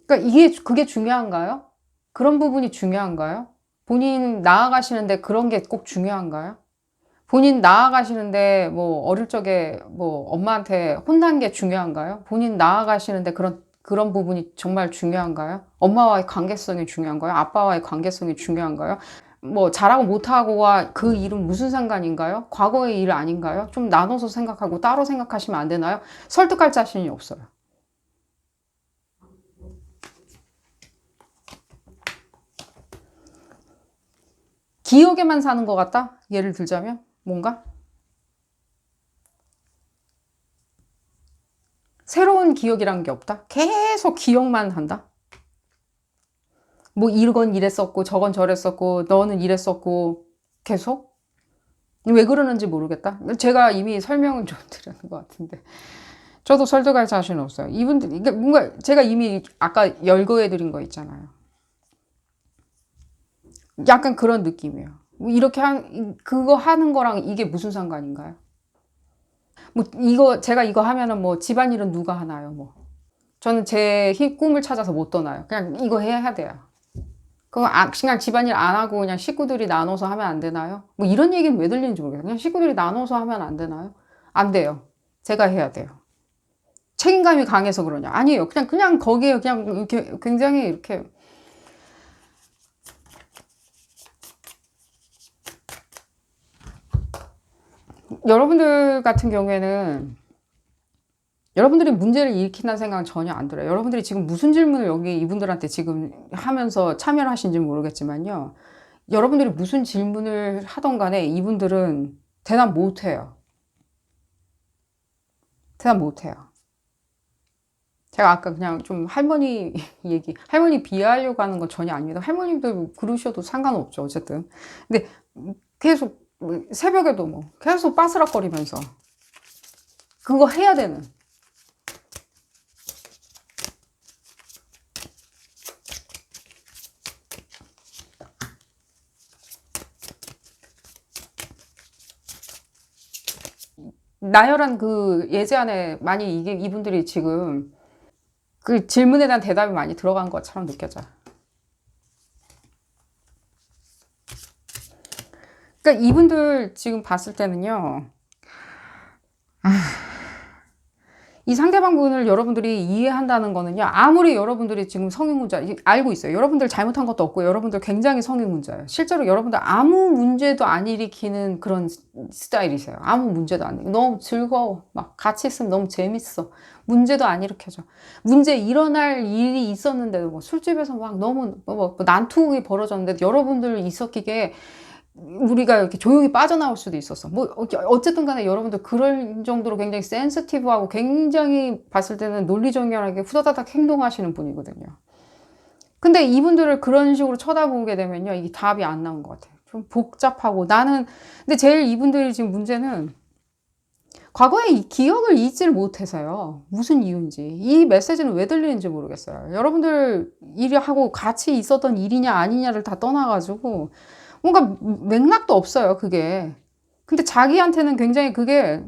그러니까 그게 중요한가요? 그런 부분이 중요한가요? 본인 나아가시는데 그런 게 꼭 중요한가요? 본인 나아가시는데 뭐 어릴 적에 뭐 엄마한테 혼난 게 중요한가요? 본인 나아가시는데 그런 부분이 정말 중요한가요? 엄마와의 관계성이 중요한가요? 아빠와의 관계성이 중요한가요? 뭐 잘하고 못하고와 그 일은 무슨 상관인가요? 과거의 일 아닌가요? 좀 나눠서 생각하고 따로 생각하시면 안 되나요? 설득할 자신이 없어요. 기억에만 사는 것 같다? 예를 들자면 뭔가? 새로운 기억이란 게 없다? 계속 기억만 한다? 뭐 이건 이랬었고 저건 저랬었고 너는 이랬었고 계속? 왜 그러는지 모르겠다. 제가 이미 설명을 좀 드리는 것 같은데 저도 설득할 자신은 없어요. 이분들 이게 뭔가 제가 이미 아까 열거해 드린 거 있잖아요. 약간 그런 느낌이에요. 이렇게 그거 하는 거랑 이게 무슨 상관인가요? 뭐 제가 이거 하면은 뭐 집안일은 누가 하나요? 뭐 저는 제 꿈을 찾아서 못 떠나요. 그냥 이거 해야 돼요. 그거 그냥 집안일 안 하고 그냥 식구들이 나눠서 하면 안 되나요? 뭐 이런 얘기는 왜 들리는지 모르겠어요. 그냥 식구들이 나눠서 하면 안 되나요? 안 돼요. 제가 해야 돼요. 책임감이 강해서 그러냐? 아니에요. 그냥 거기에 그냥 이렇게 굉장히 이렇게 여러분들 같은 경우에는 여러분들이 문제를 일으킨다는 생각은 전혀 안 들어요. 여러분들이 지금 무슨 질문을 여기 이분들한테 지금 하면서 참여를 하신지 모르겠지만요. 여러분들이 무슨 질문을 하던 간에 이분들은 대답 못 해요. 대답 못 해요. 제가 아까 그냥 좀 할머니 할머니 비하하려고 하는 건 전혀 아닙니다. 할머님들 그러셔도 상관없죠. 어쨌든. 근데 계속 새벽에도 뭐 계속 빠스락거리면서 그거 해야 되는. 나열한 그 예제 안에 많이 이분들이 지금 그 질문에 대한 대답이 많이 들어간 것처럼 느껴져요. 그러니까 이분들 지금 봤을 때는요. 이 상대방 분을 여러분들이 이해한다는 거는요. 아무리 여러분들이 지금 성인문자 알고 있어요. 여러분들 잘못한 것도 없고 여러분들 굉장히 성인문자예요. 실제로 여러분들 아무 문제도 안 일으키는 그런 스타일이세요. 아무 문제도 안 일으키고 너무 즐거워. 막 같이 있으면 너무 재밌어. 문제도 안 일으켜져. 문제 일어날 일이 있었는데도 뭐 술집에서 막 너무 뭐 난투극이 벌어졌는데 여러분들 있었기에 우리가 이렇게 조용히 빠져나올 수도 있었어. 뭐, 어쨌든 간에 여러분들 그럴 정도로 굉장히 센시티브하고 굉장히 봤을 때는 논리정연하게 후다다닥 행동하시는 분이거든요. 근데 이분들을 그런 식으로 쳐다보게 되면요. 이게 답이 안 나온 것 같아요. 좀 복잡하고 근데 제일 이분들이 지금 문제는 과거에 이 기억을 잊지를 못해서요. 무슨 이유인지. 이 메시지는 왜 들리는지 모르겠어요. 여러분들 일하고 같이 있었던 일이냐 아니냐를 다 떠나가지고 뭔가 맥락도 없어요, 그게. 근데 자기한테는 굉장히 그게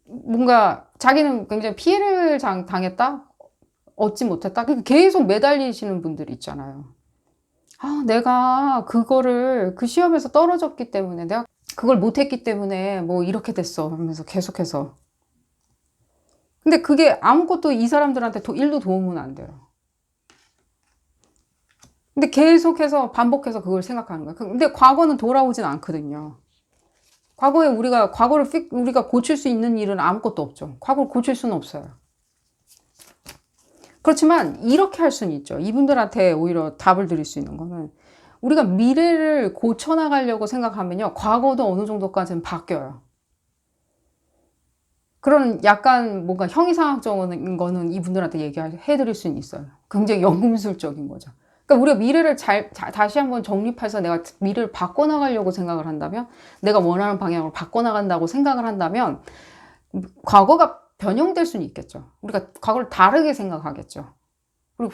뭔가 자기는 굉장히 피해를 당했다? 얻지 못했다? 계속 매달리시는 분들이 있잖아요. 아, 내가 그거를 그 시험에서 떨어졌기 때문에 내가 그걸 못했기 때문에 뭐 이렇게 됐어 하면서 계속해서. 근데 그게 아무것도 이 사람들한테 일도 도움은 안 돼요. 근데 계속해서 반복해서 그걸 생각하는 거예요. 근데 과거는 돌아오진 않거든요. 과거에 우리가 고칠 수 있는 일은 아무것도 없죠. 과거를 고칠 수는 없어요. 그렇지만 이렇게 할 수는 있죠. 이분들한테 오히려 답을 드릴 수 있는 거는 우리가 미래를 고쳐나가려고 생각하면요. 과거도 어느 정도까지는 바뀌어요. 그런 약간 뭔가 형이상학적인 거는 이분들한테 얘기해드릴 수는 있어요. 굉장히 연금술적인 거죠. 그러니까 우리가 미래를 다시 한번 정립해서 내가 미래를 바꿔나가려고 생각을 한다면, 내가 원하는 방향으로 바꿔나간다고 생각을 한다면, 과거가 변형될 수는 있겠죠. 우리가 과거를 다르게 생각하겠죠. 그리고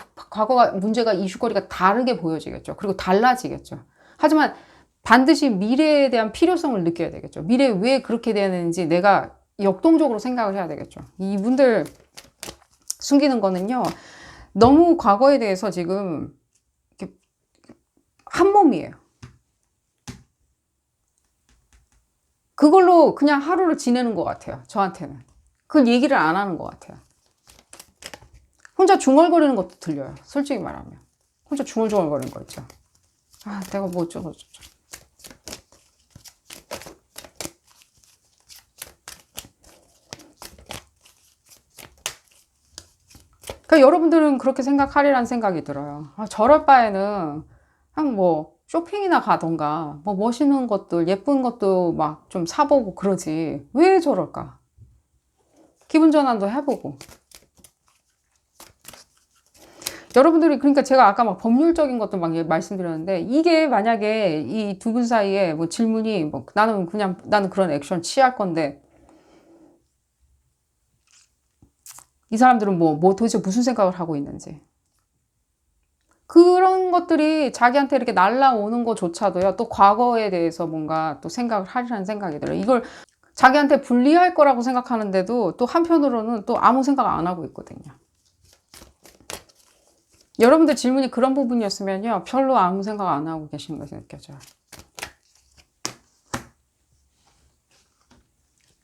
문제가 이슈거리가 다르게 보여지겠죠. 그리고 달라지겠죠. 하지만 반드시 미래에 대한 필요성을 느껴야 되겠죠. 미래에 왜 그렇게 되는지 내가 역동적으로 생각을 해야 되겠죠. 이분들 숨기는 거는요. 너무 과거에 대해서 지금 한 몸이에요. 그걸로 그냥 하루를 지내는 것 같아요. 저한테는. 그걸 얘기를 안 하는 것 같아요. 혼자 중얼거리는 것도 들려요. 솔직히 말하면. 혼자 중얼중얼거리는 거 있죠. 아, 내가 뭐 어쩌고 저쩌고. 그러니까 여러분들은 그렇게 생각하리라는 생각이 들어요. 아, 저럴 바에는 그냥 뭐 쇼핑이나 가던가 뭐 멋있는 것들 예쁜 것도 막 좀 사보고 그러지 왜 저럴까. 기분 전환도 해보고. 여러분들이 그러니까 제가 아까 막 법률적인 것도 막 말씀드렸는데 이게 만약에 이 두 분 사이에 뭐 질문이 뭐 나는 그런 액션 취할 건데 이 사람들은 뭐 도대체 무슨 생각을 하고 있는지. 그런 것들이 자기한테 이렇게 날라오는 것조차도요, 또 과거에 대해서 뭔가 또 생각을 하리라는 생각이 들어요. 이걸 자기한테 불리할 거라고 생각하는데도 또 한편으로는 또 아무 생각 안 하고 있거든요. 여러분들 질문이 그런 부분이었으면요. 별로 아무 생각 안 하고 계신 것이 느껴져요.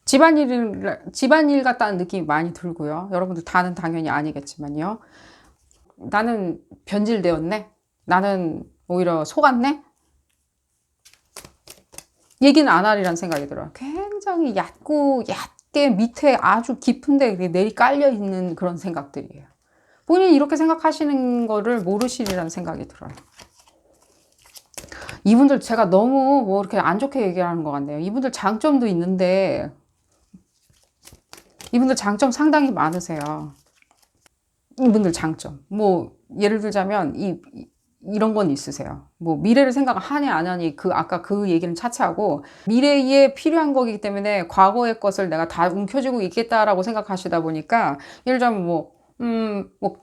집안일 같다는 느낌이 많이 들고요. 여러분들 다는 당연히 아니겠지만요. 나는 변질되었네? 나는 오히려 속았네? 얘기는 안 하리란 생각이 들어요. 굉장히 얕게 밑에 아주 깊은데 내리 깔려 있는 그런 생각들이에요. 본인이 이렇게 생각하시는 거를 모르시리라는 생각이 들어요. 이분들 제가 너무 뭐 이렇게 안 좋게 얘기하는 것 같네요. 이분들 장점도 있는데 이분들 장점 상당히 많으세요. 이분들 장점. 뭐 예를 들자면 이런 건 있으세요. 뭐 미래를 생각하냐 안 하니 아까 그 얘기는 차치하고 미래에 필요한 거기 때문에 과거의 것을 내가 다 움켜쥐고 있겠다라고 생각하시다 보니까 예를 들자면 뭐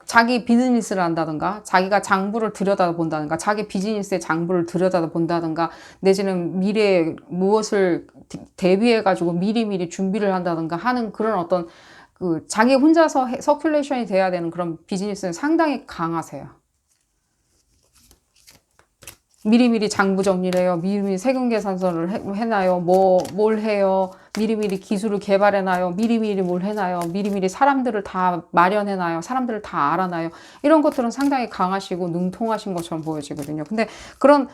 자기 비즈니스를 한다든가 자기가 장부를 들여다본다든가 자기 비즈니스의 장부를 들여다본다든가 내지는 미래에 무엇을 대비해가지고 미리미리 준비를 한다든가 하는 그런 어떤 자기 혼자서 서큘레이션이 돼야 되는 그런 비즈니스는 상당히 강하세요. 미리미리 장부 정리를 해요. 미리미리 세금 계산서를 해놔요. 뭘 해요. 미리미리 기술을 개발해놔요. 미리미리 뭘 해놔요. 미리미리 사람들을 다 마련해놔요. 사람들을 다 알아놔요. 이런 것들은 상당히 강하시고 능통하신 것처럼 보여지거든요. 근데 그런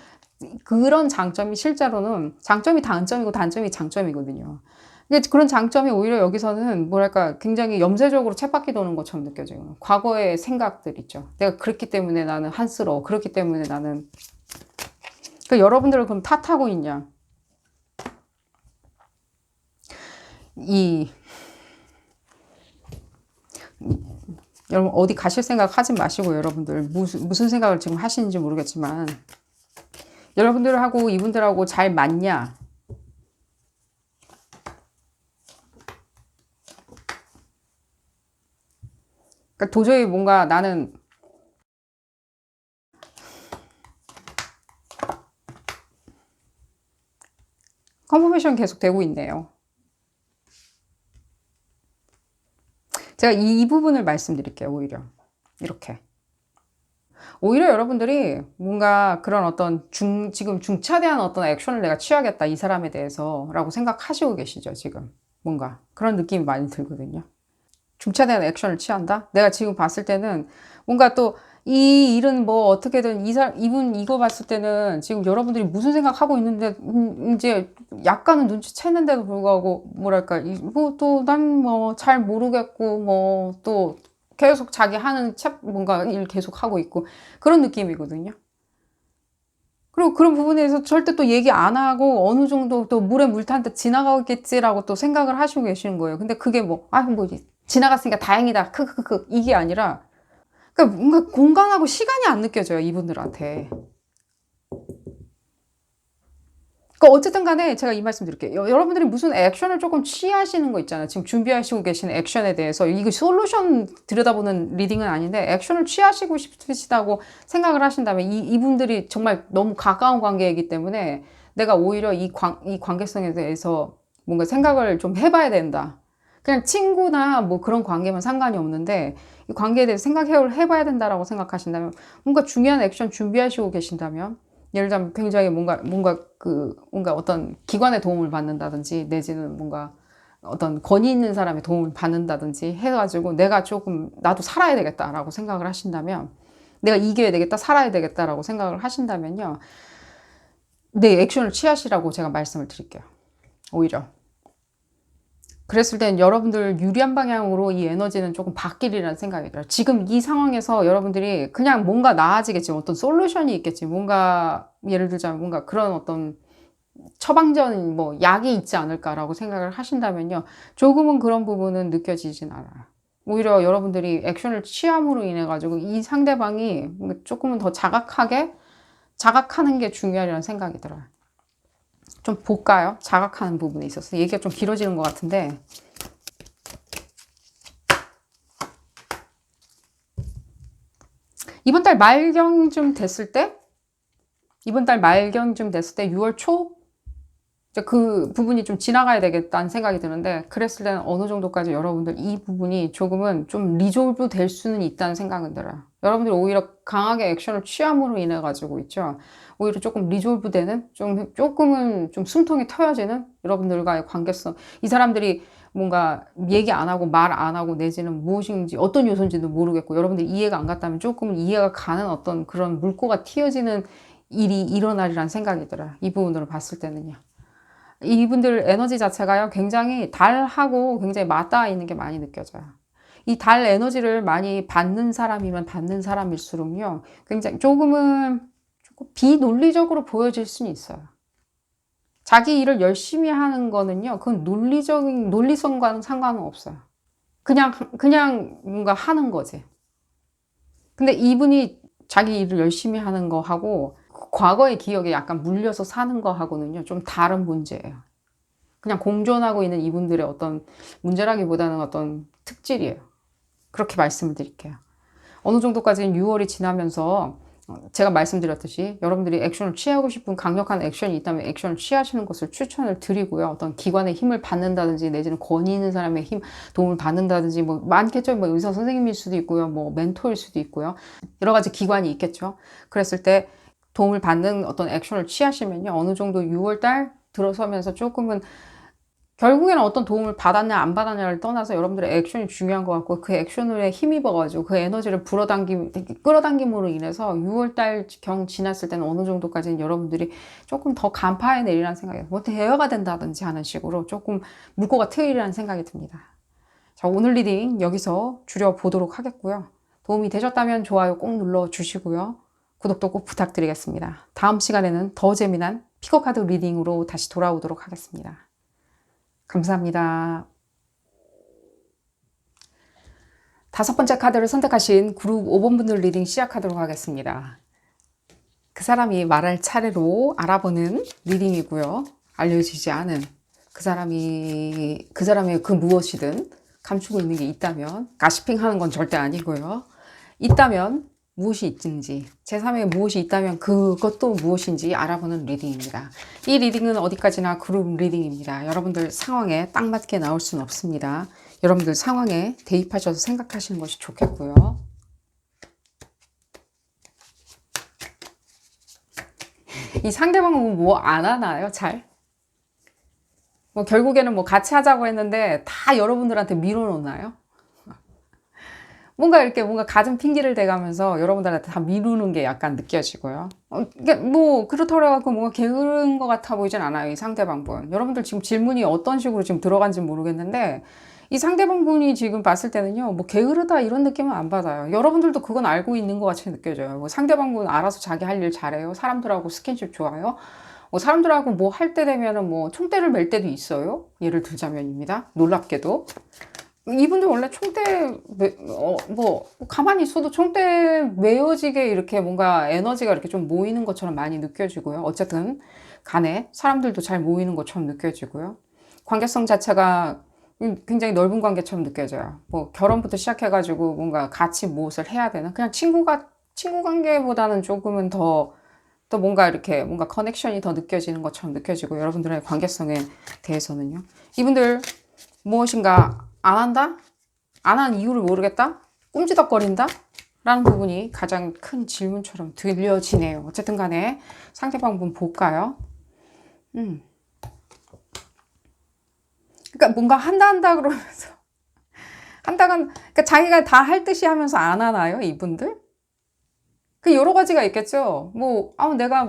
장점이 실제로는 장점이 단점이고 단점이 장점이거든요. 근데 그런 장점이 오히려 여기서는 뭐랄까 굉장히 염세적으로 쳇바퀴 도는 것처럼 느껴져요. 과거의 생각들 있죠. 내가 그렇기 때문에 나는 한스러워. 그렇기 때문에 나는 그러니까 여러분들은 그럼 탓하고 있냐? 여러분 어디 가실 생각 하지 마시고 여러분들 무슨 생각을 지금 하시는지 모르겠지만 여러분들하고 이분들하고 잘 맞냐? 그러니까 도저히 뭔가 나는 컨퍼메이션 계속 되고 있네요. 제가 이 부분을 말씀드릴게요. 오히려 이렇게 오히려 여러분들이 뭔가 그런 어떤 지금 중차대한 어떤 액션을 내가 취하겠다 이 사람에 대해서 라고 생각하시고 계시죠. 지금 뭔가 그런 느낌이 많이 들거든요. 중차대한 액션을 취한다? 내가 지금 봤을 때는 뭔가 또 이 일은 뭐 어떻게든 이분 이거 봤을 때는 지금 여러분들이 무슨 생각하고 있는데 이제 약간은 눈치챘는데도 불구하고 뭐랄까 뭐 또 난 뭐 잘 모르겠고 뭐 또 계속 자기 하는 뭔가 일 계속 하고 있고 그런 느낌이거든요. 그리고 그런 부분에서 절대 또 얘기 안 하고 어느 정도 또 물에 물 탄 듯 지나가겠지라고 또 생각을 하시고 계시는 거예요. 근데 그게 뭐 지나갔으니까 다행이다. 크크크 이게 아니라 그러니까 뭔가 공간하고 시간이 안 느껴져요. 이분들한테. 그러니까 어쨌든 간에 제가 이 말씀 드릴게요. 여러분들이 무슨 액션을 조금 취하시는 거 있잖아요. 지금 준비하시고 계신 액션에 대해서 이거 솔루션 들여다보는 리딩은 아닌데 액션을 취하시고 싶으시다고 생각을 하신다면 이분들이 정말 너무 가까운 관계이기 때문에 내가 오히려 이 관계성에 대해서 뭔가 생각을 좀 해봐야 된다. 그냥 친구나 뭐 그런 관계면 상관이 없는데 이 관계에 대해서 해봐야 된다라고 생각하신다면 뭔가 중요한 액션 준비하시고 계신다면 예를 들자면 굉장히 뭔가 어떤 기관의 도움을 받는다든지 내지는 뭔가 어떤 권위 있는 사람의 도움을 받는다든지 해가지고 나도 살아야 되겠다라고 생각을 하신다면 내가 이겨야 되겠다, 살아야 되겠다라고 생각을 하신다면요. 네, 액션을 취하시라고 제가 말씀을 드릴게요. 오히려. 그랬을 땐 여러분들 유리한 방향으로 이 에너지는 조금 바뀌리라는 생각이 들어요. 지금 이 상황에서 여러분들이 그냥 뭔가 나아지겠지, 어떤 솔루션이 있겠지, 뭔가 예를 들자면 뭔가 그런 어떤 처방전, 뭐 약이 있지 않을까라고 생각을 하신다면요. 조금은 그런 부분은 느껴지진 않아요. 오히려 여러분들이 액션을 취함으로 인해 가지고 이 상대방이 조금은 더 자각하는 게 중요하다는 생각이 들어요. 좀 볼까요? 자각하는 부분에 있어서 얘기가 좀 길어지는 것 같은데 이번 달 말경쯤 됐을 때 6월 초 이제 그 부분이 좀 지나가야 되겠다는 생각이 드는데, 그랬을 때는 어느 정도까지 여러분들 이 부분이 조금은 좀 리졸브 될 수는 있다는 생각은 들어요. 여러분들이 오히려 강하게 액션을 취함으로 인해 가지고 있죠. 오히려 조금 리졸브 되는, 조금은 좀 숨통이 트여지는 여러분들과의 관계성. 이 사람들이 뭔가 얘기 안 하고 말 안 하고 내지는 무엇인지 어떤 요소인지도 모르겠고, 여러분들이 이해가 안 갔다면 조금 이해가 가는 어떤 그런 물꼬가 튀어지는 일이 일어나리라는 생각이 들어요. 이 부분으로 봤을 때는요. 이분들 에너지 자체가요, 굉장히 달하고 굉장히 맞닿아 있는 게 많이 느껴져요. 이 달 에너지를 많이 받는 사람이면 받는 사람일수록요, 굉장히 조금 비논리적으로 보여질 수는 있어요. 자기 일을 열심히 하는 거는요, 그건 논리성과는 상관은 없어요. 그냥 뭔가 하는 거지. 근데 이분이 자기 일을 열심히 하는 거하고 과거의 기억에 약간 물려서 사는 거하고는요, 좀 다른 문제예요. 그냥 공존하고 있는 이분들의 어떤 문제라기보다는 어떤 특질이에요. 그렇게 말씀을 드릴게요. 어느 정도까지는 6월이 지나면서 제가 말씀드렸듯이 여러분들이 액션을 취하고 싶은 강력한 액션이 있다면 액션을 취하시는 것을 추천을 드리고요. 어떤 기관의 힘을 받는다든지 내지는 권위 있는 사람의 도움을 받는다든지 뭐 많겠죠. 뭐 의사 선생님일 수도 있고요. 뭐 멘토일 수도 있고요. 여러 가지 기관이 있겠죠. 그랬을 때 도움을 받는 어떤 액션을 취하시면요. 어느 정도 6월 달 들어서면서 조금은 결국에는 어떤 도움을 받았냐 안 받았냐를 떠나서 여러분들의 액션이 중요한 것 같고, 그 액션에 힘입어가지고 그 에너지를 끌어당김으로 인해서 6월달 경 지났을 때는 어느 정도까지는 여러분들이 조금 더 간파해 내리라는 생각이, 뭐 대여가 된다든지 하는 식으로 조금 물꼬가 트이리라는 생각이 듭니다. 자, 오늘 리딩 여기서 줄여보도록 하겠고요. 도움이 되셨다면 좋아요 꼭 눌러주시고요. 구독도 꼭 부탁드리겠습니다. 다음 시간에는 더 재미난 피커카드 리딩으로 다시 돌아오도록 하겠습니다. 감사합니다. 5번째 카드를 선택하신 그룹 5번 분들 리딩 시작하도록 하겠습니다. 그 사람이 말할 차례로 알아보는 리딩이고요. 알려지지 않은 그 사람의 그 무엇이든 감추고 있는 게 있다면, 가시핑 하는 건 절대 아니고요. 있다면 무엇이 있든지, 제3의 무엇이 있다면 그것도 무엇인지 알아보는 리딩입니다. 이 리딩은 어디까지나 그룹 리딩입니다. 여러분들 상황에 딱 맞게 나올 수는 없습니다. 여러분들 상황에 대입하셔서 생각하시는 것이 좋겠고요. 이 상대방은 뭐 안 하나요? 잘? 뭐 결국에는 뭐 같이 하자고 했는데 다 여러분들한테 밀어놓나요? 뭔가 가진 핑계를 대가면서 여러분들한테 다 미루는 게 약간 느껴지고요. 이게 뭐 그렇더라고 뭔가 게으른 것 같아 보이진 않아요. 이 상대방분. 여러분들 지금 질문이 어떤 식으로 지금 들어간지 모르겠는데, 이 상대방분이 지금 봤을 때는요, 뭐 게으르다 이런 느낌은 안 받아요. 여러분들도 그건 알고 있는 것 같이 느껴져요. 뭐 상대방분 알아서 자기 할 일 잘해요. 사람들하고 스킨십 좋아요. 뭐 사람들하고 뭐 할 때 되면은 뭐 총대를 맬 때도 있어요. 예를 들자면입니다. 놀랍게도. 이분들 원래 총대, 가만히 있어도 총대 메어지게 이렇게 뭔가 에너지가 이렇게 좀 모이는 것처럼 많이 느껴지고요. 어쨌든 간에 사람들도 잘 모이는 것처럼 느껴지고요. 관계성 자체가 굉장히 넓은 관계처럼 느껴져요. 뭐 결혼부터 시작해가지고 뭔가 같이 무엇을 해야 되는, 그냥 친구 관계보다는 조금은 더 뭔가 이렇게 뭔가 커넥션이 더 느껴지는 것처럼 느껴지고, 여러분들의 관계성에 대해서는요. 이분들 무엇인가 안 한다? 안 한 이유를 모르겠다? 꼼지덕거린다? 라는 부분이 가장 큰 질문처럼 들려지네요. 어쨌든 간에 상대방 분 볼까요? 그러니까 뭔가 한다 그러면서 그러니까 자기가 다 할 듯이 하면서 안 하나요, 이분들? 그 여러 가지가 있겠죠. 내가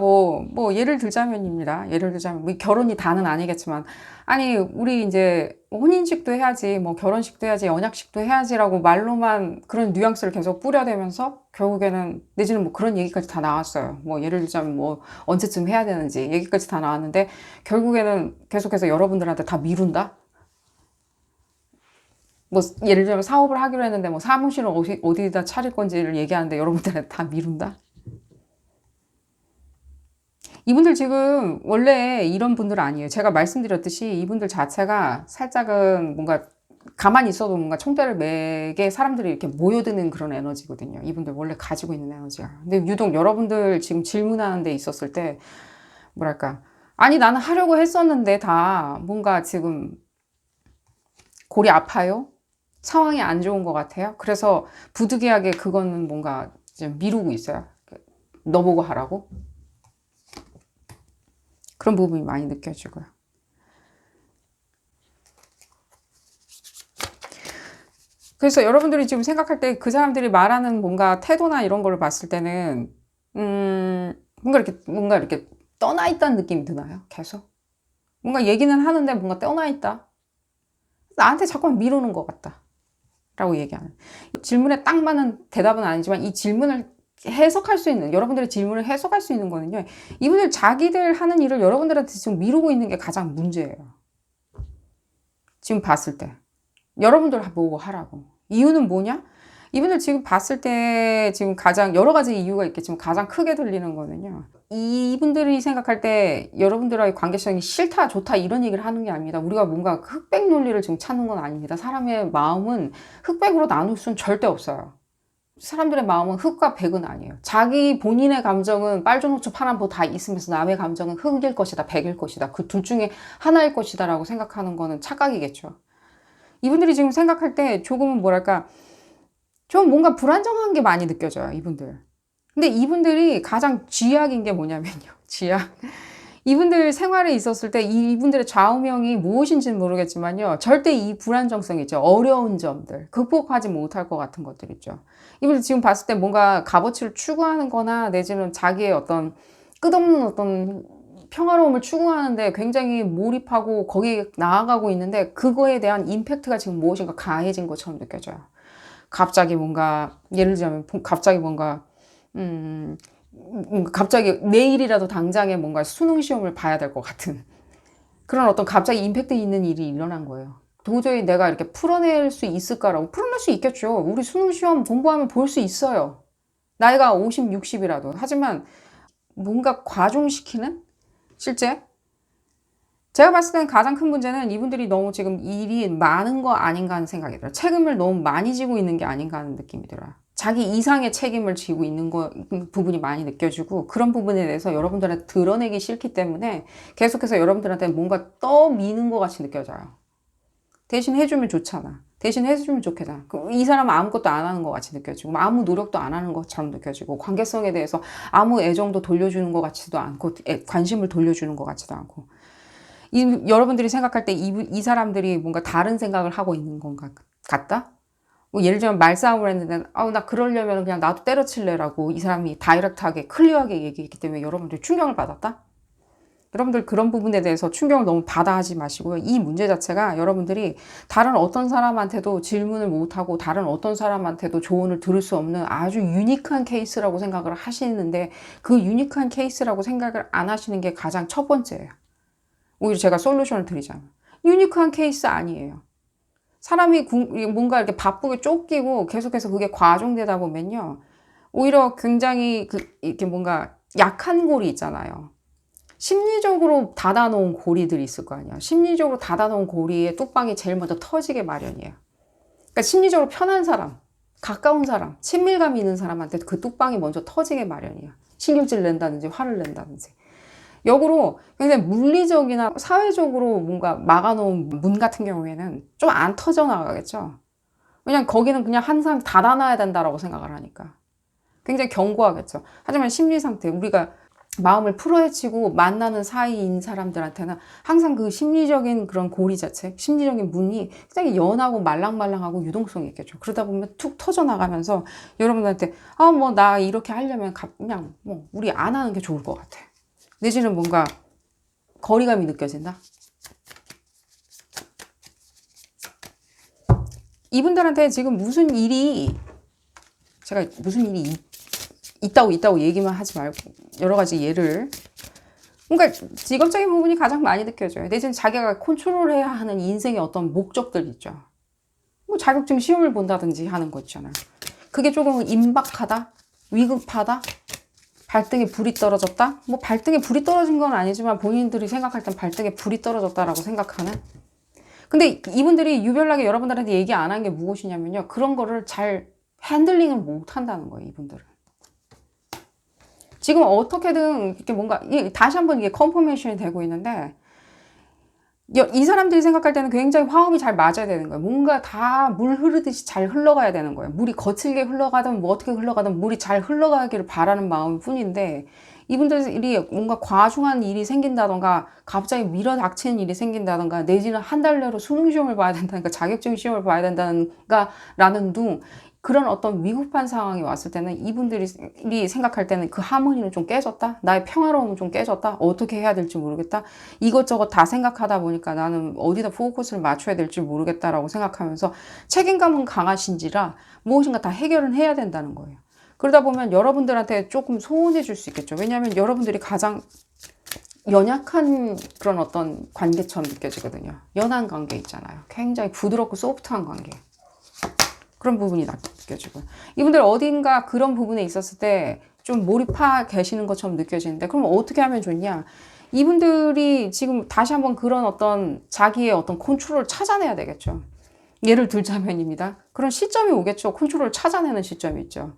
예를 들자면입니다. 예를 들자면, 뭐 결혼이 다는 아니겠지만, 아니, 우리 이제 혼인식도 해야지, 뭐 결혼식도 해야지, 연약식도 해야지라고 말로만 그런 뉘앙스를 계속 뿌려대면서 결국에는, 내지는 뭐 그런 얘기까지 다 나왔어요. 뭐 예를 들자면 뭐 언제쯤 해야 되는지 얘기까지 다 나왔는데, 결국에는 계속해서 여러분들한테 다 미룬다? 뭐 예를 들면 사업을 하기로 했는데 뭐 사무실을 어디다 차릴 건지를 얘기하는데 여러분들한테 다 미룬다? 이분들 지금 원래 이런 분들 아니에요. 제가 말씀드렸듯이 이분들 자체가 살짝은 뭔가 가만히 있어도 뭔가 총대를 매게 사람들이 이렇게 모여드는 그런 에너지거든요. 이분들 원래 가지고 있는 에너지가. 근데 유독 여러분들 지금 질문하는 데 있었을 때 뭐랄까, 아니 나는 하려고 했었는데 다 뭔가 지금 골이 아파요? 상황이 안 좋은 것 같아요? 그래서 부득이하게 그거는 뭔가 좀 미루고 있어요. 너 보고 하라고? 그런 부분이 많이 느껴지고요. 그래서 여러분들이 지금 생각할 때 그 사람들이 말하는 뭔가 태도나 이런 걸 봤을 때는 뭔가 이렇게 떠나 있다는 느낌이 드나요? 계속 뭔가 얘기는 하는데 뭔가 떠나 있다. 나한테 자꾸만 미루는 것 같다 라고 얘기하는, 질문에 딱 맞는 대답은 아니지만 이 질문을 해석할 수 있는, 여러분들의 질문을 해석할 수 있는 거는요, 이분들 자기들 하는 일을 여러분들한테 지금 미루고 있는 게 가장 문제예요. 지금 봤을 때 여러분들 보고 하라고. 이유는 뭐냐? 이분들 지금 봤을 때 지금 가장 여러 가지 이유가 있겠지만 가장 크게 들리는 거는요, 이분들이 생각할 때 여러분들과의 관계성이 싫다 좋다 이런 얘기를 하는 게 아닙니다. 우리가 뭔가 흑백 논리를 지금 찾는 건 아닙니다. 사람의 마음은 흑백으로 나눌 수는 절대 없어요. 사람들의 마음은 흑과 백은 아니에요. 자기 본인의 감정은 빨주노초 파란보 다 있으면서 남의 감정은 흑일 것이다 백일 것이다, 그 둘 중에 하나일 것이다 라고 생각하는 거는 착각이겠죠. 이분들이 지금 생각할 때 조금은 뭐랄까 좀 뭔가 불안정한 게 많이 느껴져요, 이분들. 근데 이분들이 가장 쥐약인 게 뭐냐면요. 쥐약. 이분들 생활에 있었을 때 이분들의 좌우명이 무엇인지는 모르겠지만요, 절대 이 불안정성 있죠. 어려운 점들, 극복하지 못할 것 같은 것들 있죠. 이분들 지금 봤을 때 뭔가 값어치를 추구하는 거나 내지는 자기의 어떤 끝없는 어떤 평화로움을 추구하는데 굉장히 몰입하고 거기에 나아가고 있는데 그거에 대한 임팩트가 지금 무엇인가 강해진 것처럼 느껴져요. 갑자기 뭔가 예를 들자면 갑자기 뭔가 갑자기 내일이라도 당장에 뭔가 수능 시험을 봐야 될 것 같은 그런 어떤 갑자기 임팩트 있는 일이 일어난 거예요. 도저히 내가 이렇게 풀어낼 수 있을까라고. 풀어낼 수 있겠죠. 우리 수능 시험 공부하면 볼 수 있어요. 나이가 50, 60이라도. 하지만 뭔가 과중시키는? 실제 제가 봤을 때는 가장 큰 문제는 이분들이 너무 지금 일이 많은 거 아닌가 하는 생각이 들어요. 책임을 너무 많이 지고 있는 게 아닌가 하는 느낌이 들어요. 자기 이상의 책임을 지고 있는 부분이 많이 느껴지고, 그런 부분에 대해서 여러분들한테 드러내기 싫기 때문에 계속해서 여러분들한테 뭔가 떠미는 것 같이 느껴져요. 대신 해주면 좋잖아. 대신 해주면 좋겠잖아. 이 사람은 아무것도 안 하는 것 같이 느껴지고 아무 노력도 안 하는 것처럼 느껴지고 관계성에 대해서 아무 애정도 돌려주는 것 같지도 않고 관심을 돌려주는 것 같지도 않고, 여러분들이 생각할 때 이 사람들이 뭔가 다른 생각을 하고 있는 건가 같다? 뭐 예를 들면 말싸움을 했는데 나 그러려면 그냥 나도 때려칠래라고 이 사람이 다이렉트하게 클리어하게 얘기했기 때문에 여러분들이 충격을 받았다? 여러분들 그런 부분에 대해서 충격을 너무 받아 하지 마시고요. 이 문제 자체가 여러분들이 다른 어떤 사람한테도 질문을 못하고 다른 어떤 사람한테도 조언을 들을 수 없는 아주 유니크한 케이스라고 생각을 하시는데, 그 유니크한 케이스라고 생각을 안 하시는 게 가장 첫 번째예요. 오히려 제가 솔루션을 드리자면 유니크한 케이스 아니에요. 사람이 뭔가 이렇게 바쁘게 쫓기고 계속해서 그게 과중되다 보면요, 오히려 굉장히 이렇게 뭔가 약한 골이 있잖아요. 심리적으로 닫아놓은 고리들이 있을 거 아니야. 심리적으로 닫아놓은 고리의 뚝방이 제일 먼저 터지게 마련이에요. 그러니까 심리적으로 편한 사람, 가까운 사람, 친밀감이 있는 사람한테 그 뚝방이 먼저 터지게 마련이에요. 신경질 낸다든지 화를 낸다든지. 역으로 굉장히 물리적이나 사회적으로 뭔가 막아놓은 문 같은 경우에는 좀 안 터져 나가겠죠. 왜냐면 거기는 그냥 항상 닫아놔야 된다라고 생각을 하니까 굉장히 견고하겠죠. 하지만 심리 상태, 우리가 마음을 풀어헤치고 만나는 사이인 사람들한테는 항상 그 심리적인 그런 고리 자체, 심리적인 문이 굉장히 연하고 말랑말랑하고 유동성이 있겠죠. 그러다 보면 툭 터져 나가면서 여러분들한테 뭐 나 이렇게 하려면 그냥 뭐 우리 안 하는 게 좋을 것 같아. 내지는 뭔가 거리감이 느껴진다. 이분들한테 지금 무슨 일이, 제가 무슨 일이 있다고 얘기만 하지 말고 여러 가지 예를, 그러니까 직업적인 부분이 가장 많이 느껴져요. 내지는 자기가 컨트롤해야 하는 인생의 어떤 목적들 있죠. 뭐 자격증 시험을 본다든지 하는 거 있잖아요. 그게 조금 임박하다, 위급하다, 발등에 불이 떨어졌다? 뭐 발등에 불이 떨어진 건 아니지만 본인들이 생각할 땐 발등에 불이 떨어졌다라고 생각하는. 근데 이분들이 유별나게 여러분들한테 얘기 안 한 게 무엇이냐면요, 그런 거를 잘 핸들링을 못 한다는 거예요, 이분들은. 지금 어떻게든 이렇게 뭔가 다시 한번 이게 컨퍼메이션이 되고 있는데, 이 사람들이 생각할 때는 굉장히 화음이 잘 맞아야 되는 거예요. 뭔가 다 물 흐르듯이 잘 흘러가야 되는 거예요. 물이 거칠게 흘러가든 뭐 어떻게 흘러가든 물이 잘 흘러가기를 바라는 마음 뿐인데, 이분들이 뭔가 과중한 일이 생긴다던가 갑자기 밀어닥치는 일이 생긴다던가 내지는 한 달 내로 수능 시험을 봐야 된다든가 자격증 시험을 봐야 된다든가 라는 둥, 그런 어떤 위급한 상황이 왔을 때는 이분들이 생각할 때는 그 하모니는 좀 깨졌다? 나의 평화로움은 좀 깨졌다? 어떻게 해야 될지 모르겠다? 이것저것 다 생각하다 보니까 나는 어디다 포커스를 맞춰야 될지 모르겠다라고 생각하면서 책임감은 강하신지라 무엇인가 다 해결은 해야 된다는 거예요. 그러다 보면 여러분들한테 조금 소원해 줄 수 있겠죠. 왜냐하면 여러분들이 가장 연약한 그런 어떤 관계처럼 느껴지거든요. 연한 관계 있잖아요. 굉장히 부드럽고 소프트한 관계. 그런 부분이 느껴지고, 이분들 어딘가 그런 부분에 있었을 때 좀 몰입하 계시는 것처럼 느껴지는데, 그럼 어떻게 하면 좋냐? 이분들이 지금 다시 한번 그런 어떤 자기의 어떤 컨트롤을 찾아내야 되겠죠. 예를 들자면입니다. 그런 시점이 오겠죠. 컨트롤을 찾아내는 시점이 있죠.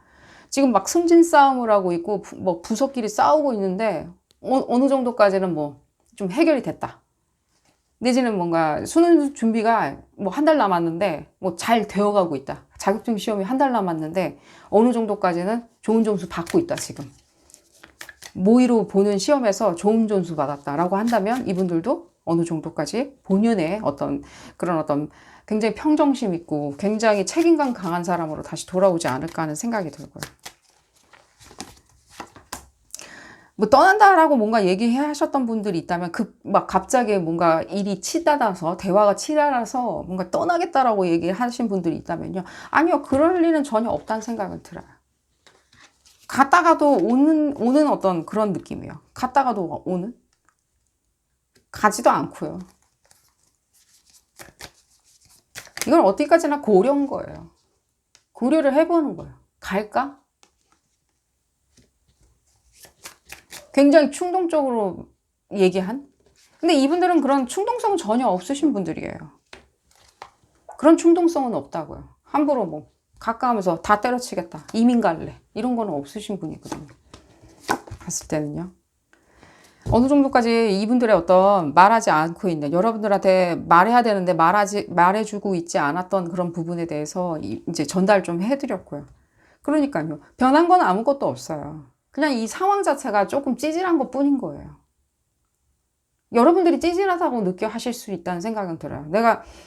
지금 막 승진 싸움을 하고 있고 뭐 부서끼리 싸우고 있는데 어느 정도까지는 뭐 좀 해결이 됐다. 내지는 뭔가 수능 준비가 뭐 한 달 남았는데 뭐 잘 되어가고 있다. 자격증 시험이 한 달 남았는데 어느 정도까지는 좋은 점수 받고 있다, 지금. 모의로 보는 시험에서 좋은 점수 받았다라고 한다면 이분들도 어느 정도까지 본연의 어떤 그런 어떤 굉장히 평정심 있고 굉장히 책임감 강한 사람으로 다시 돌아오지 않을까 하는 생각이 들고요. 뭐 떠난다라고 뭔가 얘기하셨던 분들이 있다면 막 갑자기 뭔가 일이 치닫아서 대화가 치닫아서 뭔가 떠나겠다라고 얘기하신 분들이 있다면요. 아니요. 그럴 일은 전혀 없다는 생각은 들어요. 갔다가도 오는 어떤 그런 느낌이에요. 갔다가도 오는? 가지도 않고요. 이건 어디까지나 고려인 거예요. 고려를 해보는 거예요. 갈까? 굉장히 충동적으로 얘기한? 근데 이분들은 그런 충동성은 전혀 없으신 분들이에요. 그런 충동성은 없다고요. 함부로 뭐 가까우면서 다 때려치겠다. 이민 갈래. 이런 거는 없으신 분이거든요. 봤을 때는요. 어느 정도까지 이분들의 어떤 말하지 않고 있는, 여러분들한테 말해야 되는데 말해주고 있지 않았던 그런 부분에 대해서 이제 전달 좀 해드렸고요. 그러니까요. 변한 건 아무것도 없어요. 그냥 이 상황 자체가 조금 찌질한 것 뿐인 거예요. 여러분들이 찌질하다고 느껴 하실 수 있다는 생각은 들어요.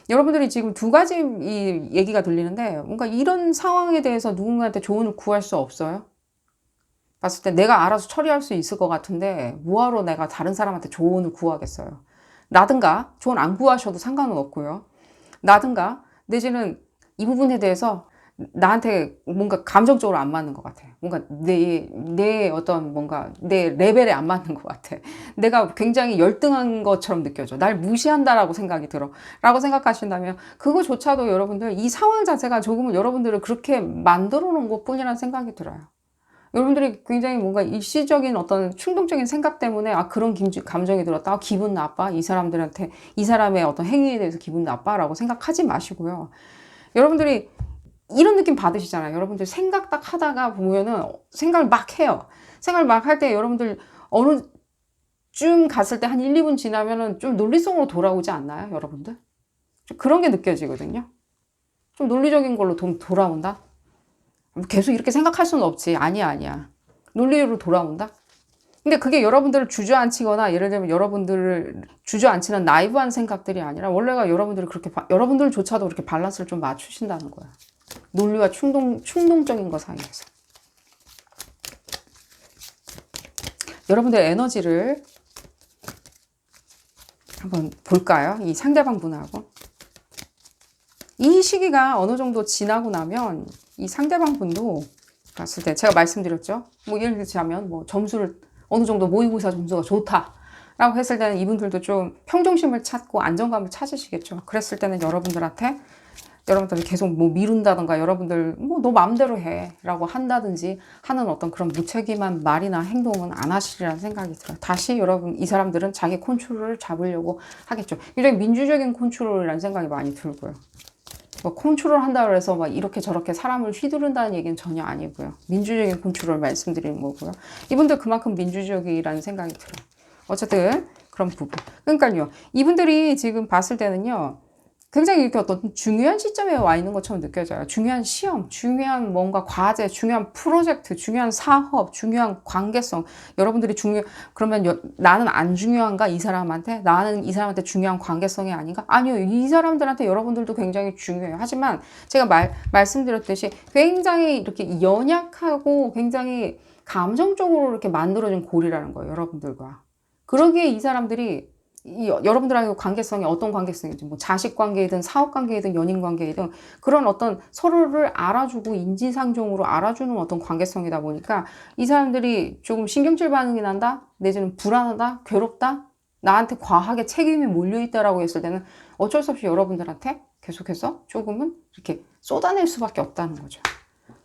여러분들이 지금 두 가지 이 얘기가 들리는데, 뭔가 이런 상황에 대해서 누군가한테 조언을 구할 수 없어요? 봤을 때 내가 알아서 처리할 수 있을 것 같은데, 뭐하러 내가 다른 사람한테 조언을 구하겠어요? 나든가, 조언 안 구하셔도 상관은 없고요. 나든가, 내지는 이 부분에 대해서 나한테 뭔가 감정적으로 안 맞는 것 같아. 뭔가 내 어떤 뭔가 내 레벨에 안 맞는 것 같아. 내가 굉장히 열등한 것처럼 느껴져. 날 무시한다라고 생각이 들어. 라고 생각하신다면 그거조차도 여러분들 이 상황 자체가 조금은 여러분들을 그렇게 만들어 놓은 것 뿐이라는 생각이 들어요. 여러분들이 굉장히 뭔가 일시적인 어떤 충동적인 생각 때문에 그런 감정이 들었다. 기분 나빠. 이 사람의 어떤 행위에 대해서 기분 나빠. 라고 생각하지 마시고요. 여러분들이 이런 느낌 받으시잖아요. 여러분들 생각 딱 하다가 보면은 생각을 막 해요. 생각을 막 할 때 여러분들 어느 쯤 갔을 때 한 1, 2분 지나면은 좀 논리성으로 돌아오지 않나요? 여러분들? 좀 그런 게 느껴지거든요. 좀 논리적인 걸로 돌아온다? 계속 이렇게 생각할 수는 없지. 아니야. 논리로 돌아온다? 근데 그게 여러분들을 주저앉히거나 예를 들면 여러분들을 주저앉히는 나이브한 생각들이 아니라 원래가 여러분들조차도 그렇게 밸런스를 좀 맞추신다는 거야. 논리와 충동적인 거 사이에서. 여러분들의 에너지를 한번 볼까요? 이 상대방 분하고. 이 시기가 어느 정도 지나고 나면 이 상대방 분도 봤을 때 제가 말씀드렸죠. 뭐 예를 들자면 뭐 점수를 어느 정도 모의고사 점수가 좋다라고 했을 때는 이분들도 좀 평정심을 찾고 안정감을 찾으시겠죠. 그랬을 때는 여러분들한테 계속 뭐 미룬다던가 여러분들 뭐 너 마음대로 해 라고 한다든지 하는 어떤 그런 무책임한 말이나 행동은 안 하시리라는 생각이 들어요. 다시 이 사람들은 자기 컨트롤을 잡으려고 하겠죠. 굉장히 민주적인 컨트롤이라는 생각이 많이 들고요. 뭐 컨트롤 한다고 해서 막 이렇게 저렇게 사람을 휘두른다는 얘기는 전혀 아니고요. 민주적인 컨트롤 말씀드리는 거고요. 이분들 그만큼 민주적이라는 생각이 들어요. 어쨌든 그런 부분. 그러니까요. 이분들이 지금 봤을 때는요. 굉장히 이렇게 어떤 중요한 시점에 와 있는 것처럼 느껴져요. 중요한 시험, 중요한 뭔가 과제, 중요한 프로젝트, 중요한 사업, 중요한 관계성. 여러분들이 그러면 나는 안 중요한가? 이 사람한테? 나는 이 사람한테 중요한 관계성이 아닌가? 아니요. 이 사람들한테 여러분들도 굉장히 중요해요. 하지만 제가 말씀드렸듯이 굉장히 이렇게 연약하고 굉장히 감정적으로 이렇게 만들어진 골이라는 거예요. 여러분들과. 그러기에 이 사람들이 여러분들하고 관계성이 어떤 관계성이든 뭐 자식 관계이든 사업 관계이든 연인 관계이든 그런 어떤 서로를 알아주고 인지상정으로 알아주는 어떤 관계성이다 보니까 이 사람들이 조금 신경질 반응이 난다 내지는 불안하다 괴롭다 나한테 과하게 책임이 몰려있다라고 했을 때는 어쩔 수 없이 여러분들한테 계속해서 조금은 이렇게 쏟아낼 수밖에 없다는 거죠.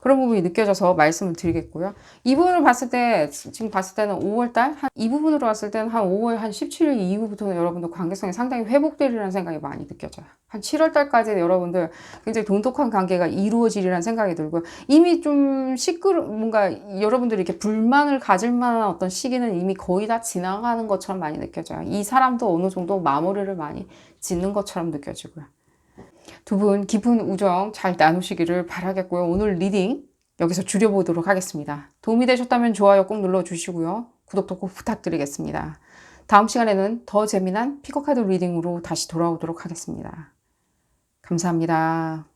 그런 부분이 느껴져서 말씀을 드리겠고요. 이 부분을 봤을 때, 지금 봤을 때는 5월달? 이 부분으로 봤을 때는 한 5월 한 17일 이후부터는 여러분들 관계성이 상당히 회복되리라는 생각이 많이 느껴져요. 한 7월달까지 여러분들 굉장히 돈독한 관계가 이루어지리라는 생각이 들고요. 이미 좀 뭔가 여러분들이 이렇게 불만을 가질 만한 어떤 시기는 이미 거의 다 지나가는 것처럼 많이 느껴져요. 이 사람도 어느 정도 마무리를 많이 짓는 것처럼 느껴지고요. 두 분 깊은 우정 잘 나누시기를 바라겠고요. 오늘 리딩 여기서 줄여보도록 하겠습니다. 도움이 되셨다면 좋아요 꼭 눌러주시고요. 구독도 꼭 부탁드리겠습니다. 다음 시간에는 더 재미난 피커카드 리딩으로 다시 돌아오도록 하겠습니다. 감사합니다.